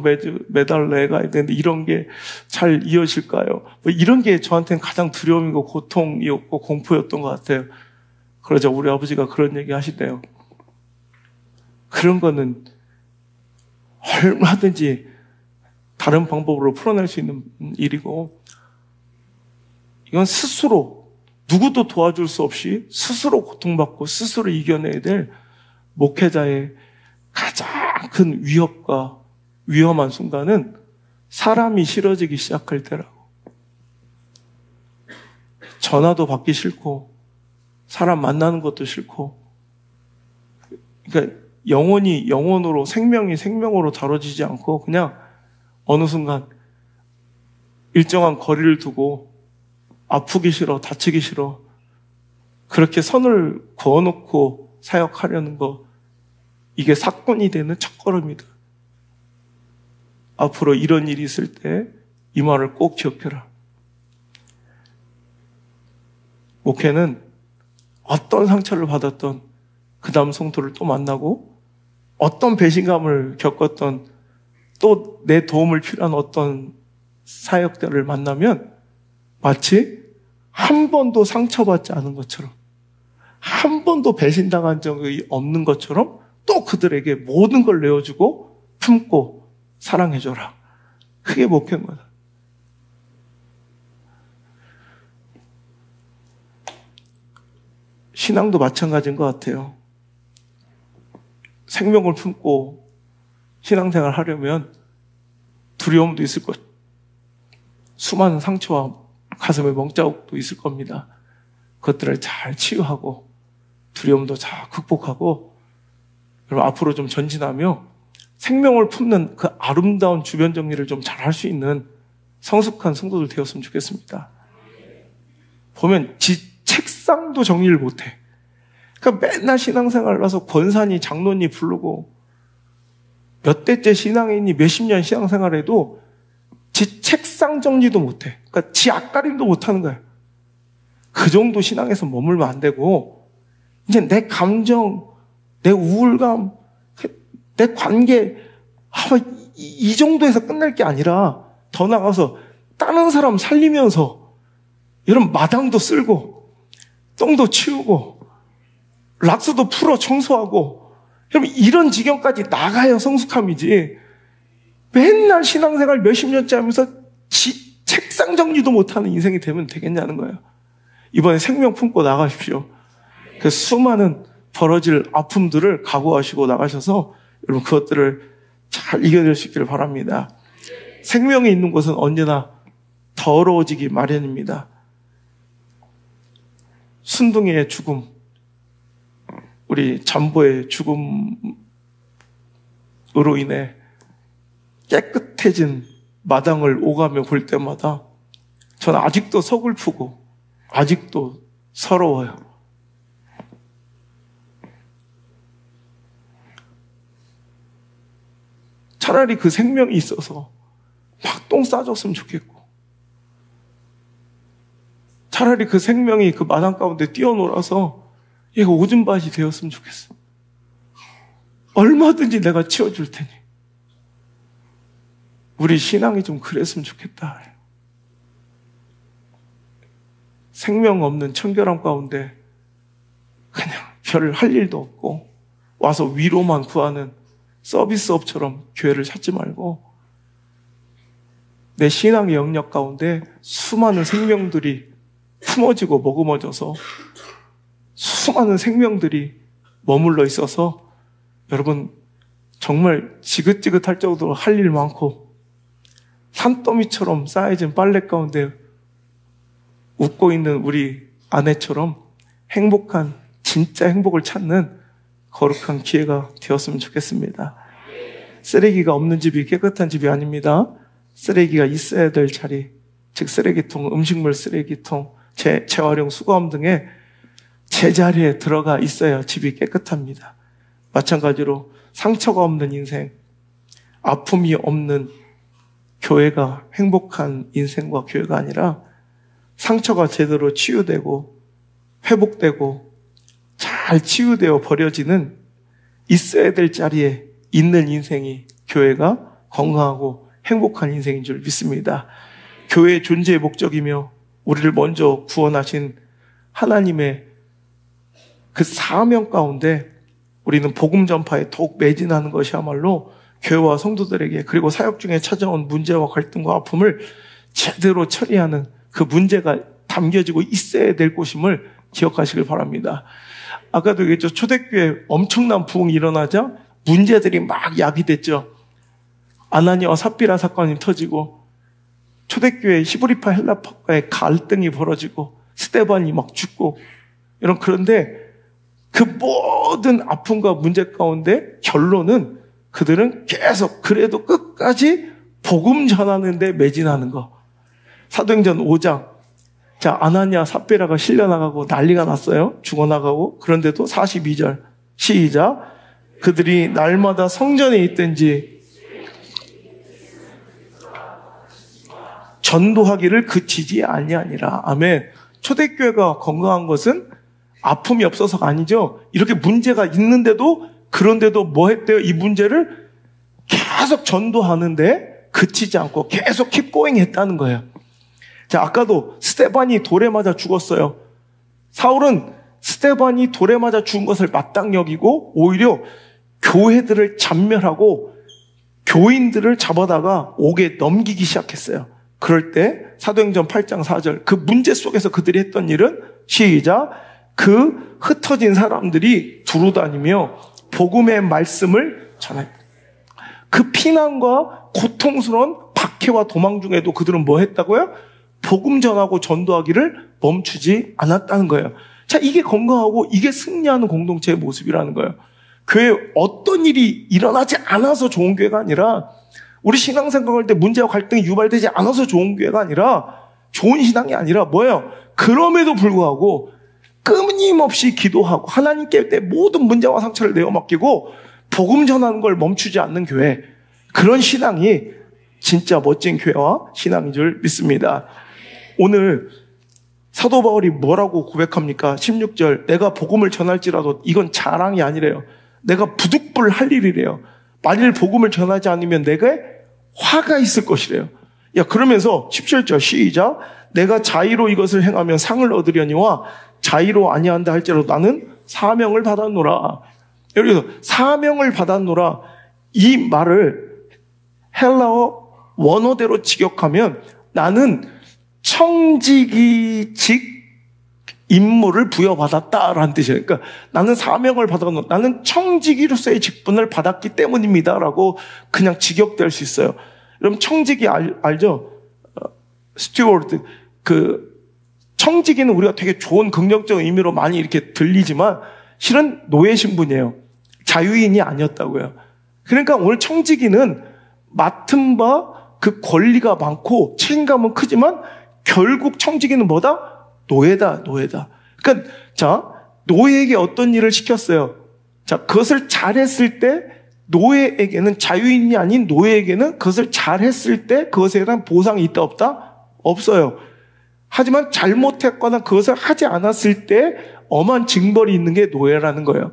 매달 내가야 되는데 이런 게 잘 이어질까요? 뭐 이런 게 저한테는 가장 두려움이고 고통이었고 공포였던 것 같아요. 그러자 우리 아버지가 그런 얘기 하시대요. 그런 거는 얼마든지 다른 방법으로 풀어낼 수 있는 일이고, 이건 스스로 누구도 도와줄 수 없이 스스로 고통받고 스스로 이겨내야 될 목회자의 가장 큰 위협과 위험한 순간은 사람이 싫어지기 시작할 때라고. 전화도 받기 싫고 사람 만나는 것도 싫고, 그러니까 영혼이 영혼으로, 생명이 생명으로 다뤄지지 않고 그냥 어느 순간 일정한 거리를 두고 아프기 싫어, 다치기 싫어, 그렇게 선을 그어놓고 사역하려는 거, 이게 사건이 되는 첫걸음이다. 앞으로 이런 일이 있을 때 이 말을 꼭 기억해라. 목회는 어떤 상처를 받았던 그 다음 성도를 또 만나고, 어떤 배신감을 겪었던 또 내 도움을 필요한 어떤 사역자를 만나면 마치 한 번도 상처받지 않은 것처럼, 한 번도 배신당한 적이 없는 것처럼 또 그들에게 모든 걸 내어주고 품고 사랑해줘라. 그게 목회인 거다. 신앙도 마찬가지인 것 같아요. 생명을 품고 신앙생활을 하려면 두려움도 있을 것, 수많은 상처와 가슴에 멍자국도 있을 겁니다. 그것들을 잘 치유하고 두려움도 잘 극복하고, 그럼 앞으로 좀 전진하며 생명을 품는 그 아름다운 주변 정리를 좀 잘 할 수 있는 성숙한 성도들 되었으면 좋겠습니다. 보면 책상도 정리를 못해. 그러니까 맨날 신앙생활을 해서 권사니 장로니 부르고 몇 대째 신앙인이 몇십 년 신앙생활해도 지 책상 정리도 못해. 그러니까 지 앞가림도 못하는 거야. 그 정도 신앙에서 머물면 안 되고, 이제 내 감정, 내 우울감, 내 관계, 이 정도에서 끝날 게 아니라 더 나가서 다른 사람 살리면서 이런 마당도 쓸고 똥도 치우고 락스도 풀어 청소하고, 여러분 이런 지경까지 나가야 성숙함이지, 맨날 신앙생활 몇십 년째 하면서 책상 정리도 못하는 인생이 되면 되겠냐는 거예요. 이번에 생명 품고 나가십시오. 그 수많은 벌어질 아픔들을 각오하시고 나가셔서 여러분 그것들을 잘 이겨낼 수 있기를 바랍니다. 생명이 있는 곳은 언제나 더러워지기 마련입니다. 순둥이의 죽음, 우리 잠보의 죽음으로 인해 깨끗해진 마당을 오가며 볼 때마다 저는 아직도 서글프고 아직도 서러워요. 차라리 그 생명이 있어서 막 똥 싸줬으면 좋겠고, 차라리 그 생명이 그 마당 가운데 뛰어놀아서 얘가 오줌밭이 되었으면 좋겠어. 얼마든지 내가 치워줄 테니. 우리 신앙이 좀 그랬으면 좋겠다. 생명 없는 청결함 가운데 그냥 별 할 일도 없고 와서 위로만 구하는 서비스업처럼 교회를 찾지 말고, 내 신앙의 영역 가운데 수많은 생명들이 품어지고 머금어져서 수많은 생명들이 머물러 있어서 여러분 정말 지긋지긋할 정도로 할 일 많고 산더미처럼 쌓여진 빨래 가운데 웃고 있는 우리 아내처럼 행복한, 진짜 행복을 찾는 거룩한 기회가 되었으면 좋겠습니다. 쓰레기가 없는 집이 깨끗한 집이 아닙니다. 쓰레기가 있어야 될 자리, 즉 쓰레기통, 음식물 쓰레기통, 재활용 수거함 등의 제자리에 들어가 있어야 집이 깨끗합니다. 마찬가지로 상처가 없는 인생, 아픔이 없는 교회가 행복한 인생과 교회가 아니라, 상처가 제대로 치유되고 회복되고 잘 치유되어 버려지는 있어야 될 자리에 있는 인생이 교회가 건강하고 행복한 인생인 줄 믿습니다. 교회의 존재의 목적이며 우리를 먼저 구원하신 하나님의 그 사명 가운데 우리는 복음 전파에 더욱 매진하는 것이야말로 교회와 성도들에게, 그리고 사역 중에 찾아온 문제와 갈등과 아픔을 제대로 처리하는 그 문제가 담겨지고 있어야 될 곳임을 기억하시길 바랍니다. 아까도 얘기했죠. 초대교회 엄청난 부흥이 일어나자 문제들이 막 야기됐죠. 아나니아와 삽비라 사건이 터지고 초대교회 히브리파 헬라파과의 갈등이 벌어지고 스데반이 막 죽고 이런, 그런데 그 모든 아픔과 문제 가운데 결론은 그들은 계속 그래도 끝까지 복음 전하는 데 매진하는 거. 사도행전 5장. 자, 아나니아 삽비라가 실려나가고 난리가 났어요. 죽어나가고. 그런데도 42절 시작. 그들이 날마다 성전에 있든지 전도하기를 그치지 아니하니라. 아멘. 초대교회가 건강한 것은 아픔이 없어서가 아니죠. 이렇게 문제가 있는데도, 그런데도 뭐 했대요? 이 문제를 계속 전도하는데 그치지 않고 계속 keep going 했다는 거예요. 자, 아까도 스데반이 돌에 맞아 죽었어요. 사울은 스데반이 돌에 맞아 죽은 것을 마땅히 여기고 오히려 교회들을 잔멸하고 교인들을 잡아다가 옥에 넘기기 시작했어요. 그럴 때 사도행전 8장 4절, 그 문제 속에서 그들이 했던 일은 시작. 그 흩어진 사람들이 두루다니며 복음의 말씀을 전했다. 그 피난과 고통스러운 박해와 도망 중에도 그들은 뭐 했다고요? 복음 전하고 전도하기를 멈추지 않았다는 거예요. 자, 이게 건강하고 이게 승리하는 공동체의 모습이라는 거예요. 교회에 어떤 일이 일어나지 않아서 좋은 교회가 아니라, 우리 신앙생활할 때 문제와 갈등이 유발되지 않아서 좋은 교회가 아니라, 좋은 신앙이 아니라 뭐예요? 그럼에도 불구하고 끊임없이 기도하고 하나님께 내 모든 문제와 상처를 내어 맡기고 복음 전하는 걸 멈추지 않는 교회, 그런 신앙이 진짜 멋진 교회와 신앙인 줄 믿습니다. 오늘 사도 바울이 뭐라고 고백합니까? 16절, 내가 복음을 전할지라도 이건 자랑이 아니래요. 내가 부득불 할 일이래요. 만일 복음을 전하지 않으면 내게 화가 있을 것이래요. 야, 그러면서 17절 시작. 내가 자의로 이것을 행하면 상을 얻으려니와 자의로 아니한다 할지라도 나는 사명을 받았노라. 여기서 사명을 받았노라, 이 말을 헬라어 원어대로 직역하면 나는 청지기직 임무를 부여받았다라는 뜻이에요. 그러니까 나는 사명을 받았노라, 나는 청지기로서의 직분을 받았기 때문입니다라고 그냥 직역될 수 있어요. 여러분 청지기 알죠? 스튜어드. 청지기는 우리가 되게 좋은 긍정적인 의미로 많이 이렇게 들리지만 실은 노예 신분이에요. 자유인이 아니었다고요. 그러니까 오늘 청지기는 맡은 바 그 권리가 많고 책임감은 크지만 결국 청지기는 뭐다? 노예다. 그러니까 자, 노예에게 어떤 일을 시켰어요? 자, 그것을 잘했을 때 노예에게는, 자유인이 아닌 노예에게는 그것을 잘했을 때 그것에 대한 보상이 있다 없다? 없어요. 하지만 잘못했거나 그것을 하지 않았을 때 엄한 징벌이 있는 게 노예라는 거예요.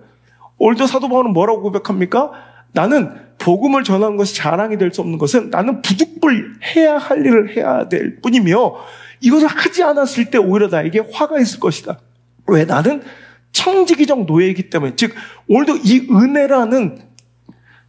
오늘도 사도 바울은 뭐라고 고백합니까? 나는 복음을 전하는 것이 자랑이 될 수 없는 것은 나는 부득불 해야 할 일을 해야 될 뿐이며 이것을 하지 않았을 때 오히려 나에게 화가 있을 것이다. 왜? 나는 청지기적 노예이기 때문에. 즉 오늘도 이 은혜라는,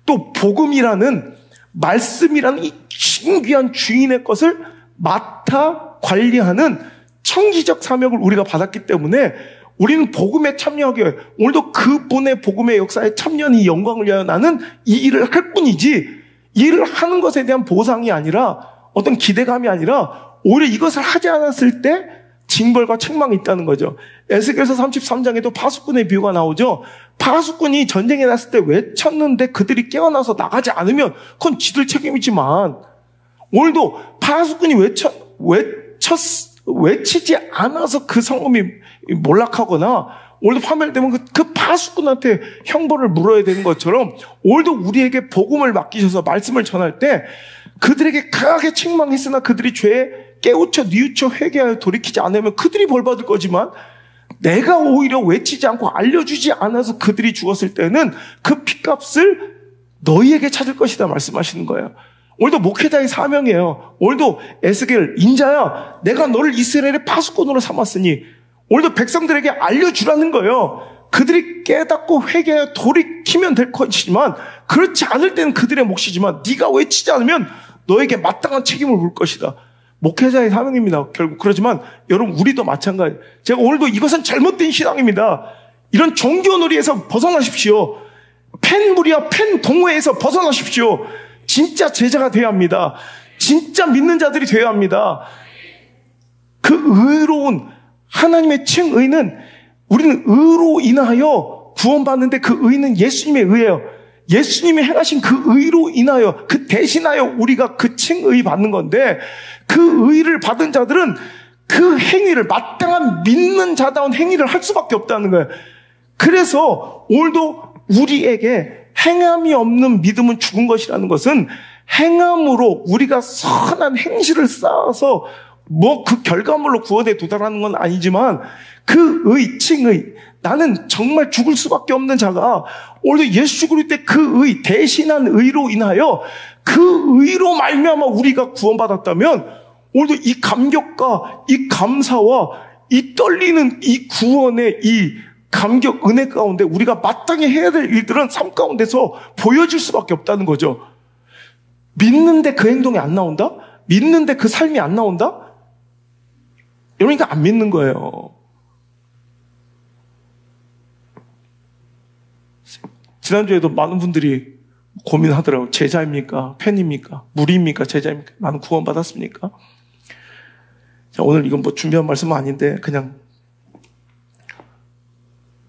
또 복음이라는, 말씀이라는 이 신귀한 주인의 것을 맡아 관리하는 청지적 사명을 우리가 받았기 때문에 우리는 복음에 참여하기 위해, 오늘도 그분의 복음의 역사에 참여하는 이 영광을 위하여 나는 이 일을 할 뿐이지, 이 일을 하는 것에 대한 보상이 아니라, 어떤 기대감이 아니라 오히려 이것을 하지 않았을 때 징벌과 책망이 있다는 거죠. 에스겔서 33장에도 파수꾼의 비유가 나오죠. 파수꾼이 전쟁에 났을 때 외쳤는데 그들이 깨어나서 나가지 않으면 그건 지들 책임이지만, 오늘도 파수꾼이 외치지 않아서 그 성읍이 몰락하거나 오늘도 파멸되면 그 파수꾼한테 형벌을 물어야 되는 것처럼 오늘도 우리에게 복음을 맡기셔서 말씀을 전할 때 그들에게 강하게 책망했으나 그들이 죄에 깨우쳐 뉘우쳐 회개하여 돌이키지 않으면 그들이 벌받을 거지만, 내가 오히려 외치지 않고 알려주지 않아서 그들이 죽었을 때는 그 핏값을 너희에게 찾을 것이다 말씀하시는 거예요. 오늘도 목회자의 사명이에요. 오늘도 에스겔, 인자야, 내가 너를 이스라엘의 파수꾼으로 삼았으니 오늘도 백성들에게 알려주라는 거예요. 그들이 깨닫고 회개하여 돌이키면 될 것이지만 그렇지 않을 때는 그들의 몫이지만 네가 외치지 않으면 너에게 마땅한 책임을 물 것이다. 목회자의 사명입니다. 결국. 그렇지만 여러분 우리도 마찬가지. 제가 오늘도 이것은 잘못된 신앙입니다. 이런 종교 놀이에서 벗어나십시오. 팬무리와 팬 동호회에서 벗어나십시오. 진짜 제자가 되어야 합니다. 진짜 믿는 자들이 되어야 합니다. 그 의로운 하나님의 칭의는, 우리는 의로 인하여 구원받는데 그 의는 예수님의 의예요. 예수님이 행하신 그 의로 인하여, 그 대신하여 우리가 그 칭의 받는 건데, 그 의를 받은 자들은 그 행위를, 마땅한 믿는 자다운 행위를 할 수밖에 없다는 거예요. 그래서 오늘도 우리에게 행함이 없는 믿음은 죽은 것이라는 것은, 행함으로 우리가 선한 행실을 쌓아서 그 결과물로 구원에 도달하는 건 아니지만 그 칭의, 나는 정말 죽을 수밖에 없는 자가 오늘도 예수 그리스도 때 그 의, 대신한 의로 인하여 그 의로 말미암아 우리가 구원받았다면 오늘도 이 감격과 이 감사와 이 떨리는 이 구원의 이 감격, 은혜 가운데 우리가 마땅히 해야 될 일들은 삶 가운데서 보여질 수밖에 없다는 거죠. 믿는데 그 행동이 안 나온다? 믿는데 그 삶이 안 나온다? 그러니까 안 믿는 거예요. 지난주에도 많은 분들이 고민하더라고요. 제자입니까? 팬입니까? 무리입니까? 제자입니까? 나는 구원받았습니까? 자, 오늘 이건 뭐 준비한 말씀은 아닌데 그냥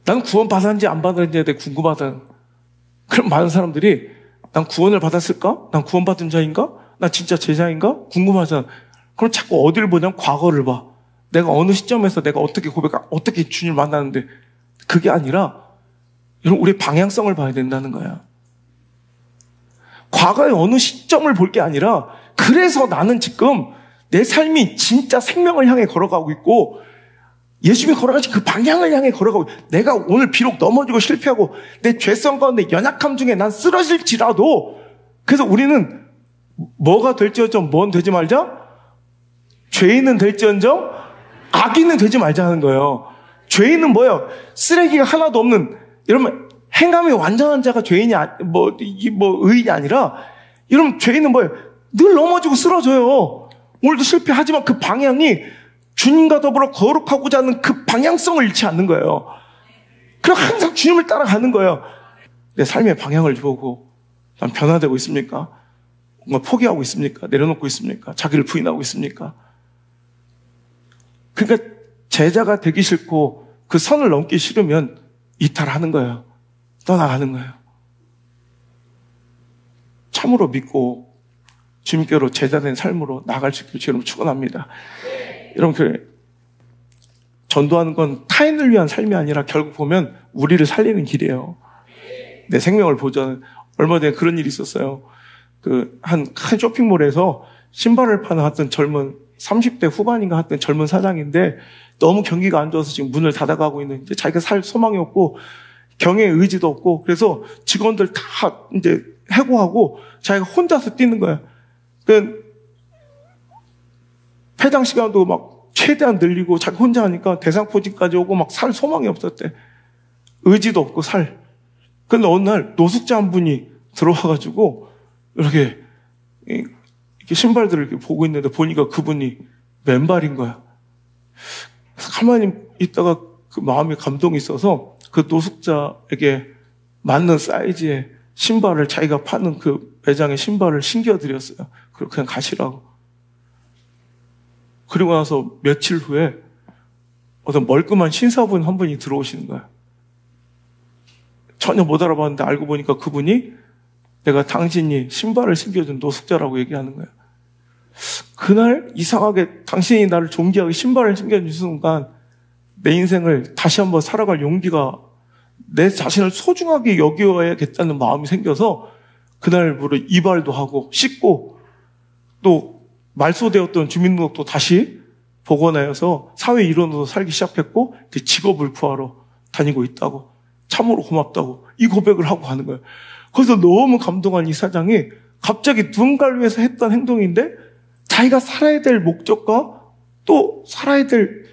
나는 구원 받았는지 안 받았는지에 대해 궁금하다. 그럼 많은 사람들이 난 구원을 받았을까? 난 구원받은 자인가? 난 진짜 제자인가? 궁금하잖아. 그럼 자꾸 어디를 보냐면 과거를 봐. 내가 어느 시점에서 내가 어떻게 주님을 만나는데, 그게 아니라 여러분 우리의 방향성을 봐야 된다는 거야. 과거의 어느 시점을 볼 게 아니라, 그래서 나는 지금 내 삶이 진짜 생명을 향해 걸어가고 있고 예수님이 걸어가신 그 방향을 향해 걸어가고, 내가 오늘 비록 넘어지고 실패하고 내 죄성 가운데 연약함 중에 난 쓰러질지라도, 그래서 우리는 뭐가 될지언정 뭔 되지 말자? 죄인은 될지언정 악인은 되지 말자 하는 거예요. 죄인은 뭐예요? 쓰레기가 하나도 없는, 여러분, 행함이 완전한 자가 죄인이, 의인이 아니라, 여러분, 죄인은 뭐예요? 늘 넘어지고 쓰러져요. 오늘도 실패하지만 그 방향이 주님과 더불어 거룩하고자 하는 그 방향성을 잃지 않는 거예요. 그럼 항상 주님을 따라가는 거예요. 내 삶의 방향을 보고, 난 변화되고 있습니까? 뭔가 포기하고 있습니까? 내려놓고 있습니까? 자기를 부인하고 있습니까? 그러니까 제자가 되기 싫고 그 선을 넘기 싫으면 이탈하는 거예요. 떠나가는 거예요. 참으로 믿고 주님께로 제자된 삶으로 나아갈 수 있기를 주님 축원합니다. 여러분, 전도하는 건 타인을 위한 삶이 아니라 결국 보면 우리를 살리는 길이에요. 내 생명을 보존. 얼마 전에 그런 일이 있었어요. 한 큰 쇼핑몰에서 신발을 파는 어떤 젊은 30대 후반인가 하여튼 젊은 사장인데 너무 경기가 안 좋아서 지금 문을 닫아가고 있는, 이제 자기가 살 소망이 없고 경영의 의지도 없고, 그래서 직원들 다 이제 해고하고 자기가 혼자서 뛰는 거야. 폐장 시간도 막 최대한 늘리고 자기 혼자 하니까 대상포진까지 오고 막 살 소망이 없었대. 의지도 없고 살. 근데 어느 날 노숙자 한 분이 들어와가지고 이렇게 신발들을 이렇게 보고 있는데 보니까 그분이 맨발인 거야. 그래서 가만히 있다가 그 마음에 감동이 있어서 그 노숙자에게 맞는 사이즈의 신발을, 자기가 파는 그 매장의 신발을 신겨드렸어요. 그리고 그냥 가시라고. 그리고 나서 며칠 후에 어떤 멀끔한 신사분 한 분이 들어오시는 거야. 전혀 못 알아봤는데 알고 보니까 그분이 내가 당신이 신발을 신겨준 노숙자라고 얘기하는 거야. 그날 이상하게 당신이 나를 존귀하게 신발을 신겨준 순간 내 인생을 다시 한번 살아갈 용기가, 내 자신을 소중하게 여겨야겠다는 마음이 생겨서 그날부로 이발도 하고 씻고 또 말소되었던 주민등록도 다시 복원하여서 사회 일원으로 살기 시작했고 직업을 구하러 다니고 있다고, 참으로 고맙다고 이 고백을 하고 가는 거예요. 그래서 너무 감동한 이 사장이 갑자기 누군가를 위해서 했던 행동인데 자기가 살아야 될 목적과 또 살아야 될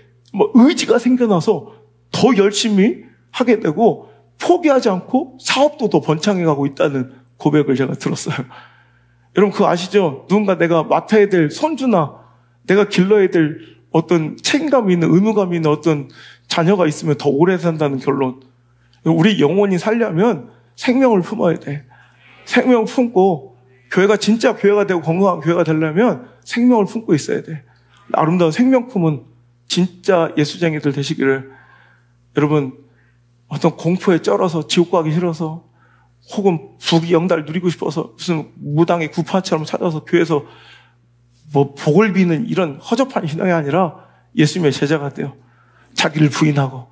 의지가 생겨나서 더 열심히 하게 되고 포기하지 않고 사업도 더 번창해가고 있다는 고백을 제가 들었어요. 여러분 그거 아시죠? 누군가 내가 맡아야 될 손주나 내가 길러야 될 어떤 책임감이 있는, 의무감이 있는 어떤 자녀가 있으면 더 오래 산다는 결론. 우리 영혼이 살려면 생명을 품어야 돼. 생명 품고 교회가 진짜 교회가 되고 건강한 교회가 되려면 생명을 품고 있어야 돼. 아름다운 생명 품은 진짜 예수쟁이들 되시기를. 여러분, 어떤 공포에 쩔어서 지옥 가기 싫어서 혹은 부귀 영달 누리고 싶어서 무슨 무당의 구파처럼 찾아서 교회에서 복을 비는 이런 허접한 신앙이 아니라 예수님의 제자가 돼요. 자기를 부인하고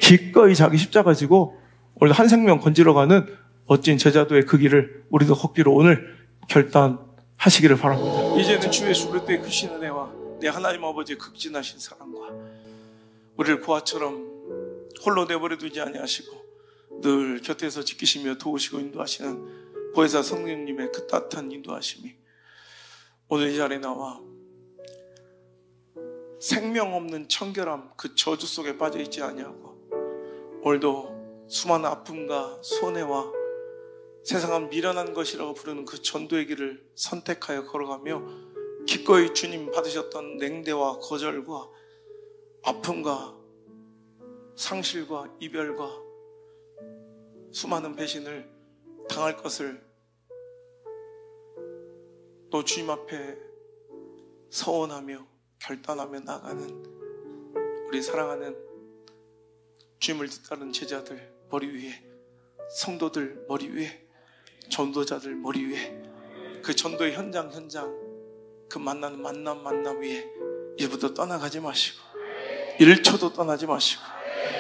기꺼이 자기 십자가 지고 오늘 한 생명 건지러가는 멋진 제자도의 그 길을 우리도 걷기로 오늘 결단하시기를 바랍니다. 이제는 주의 그리스도의 크신 은혜와 내 하나님 아버지의 극진하신 사랑과 우리를 고아처럼 홀로 내버려 두지 아니하시고 늘 곁에서 지키시며 도우시고 인도하시는 보혜사 성령님의 그 따뜻한 인도하심이 오늘 이 자리에 나와 생명 없는 청결함, 그 저주 속에 빠져있지 아니하고 오늘도 수많은 아픔과 손해와 세상은 미련한 것이라고 부르는 그 전도의 길을 선택하여 걸어가며 기꺼이 주님 받으셨던 냉대와 거절과 아픔과 상실과 이별과 수많은 배신을 당할 것을 또 주님 앞에 서원하며 결단하며 나가는 우리 사랑하는 주님을 뒤따르는 제자들 머리 위에, 성도들 머리 위에, 전도자들 머리 위에, 그 전도의 현장 그 만나는 만남 위에 이제부터 떠나가지 마시고 1초도 떠나지 마시고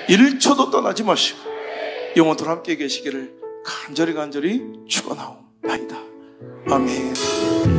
1초도 떠나지 마시고 영원토록 함께 계시기를 간절히 축원하옵나이다. 아멘.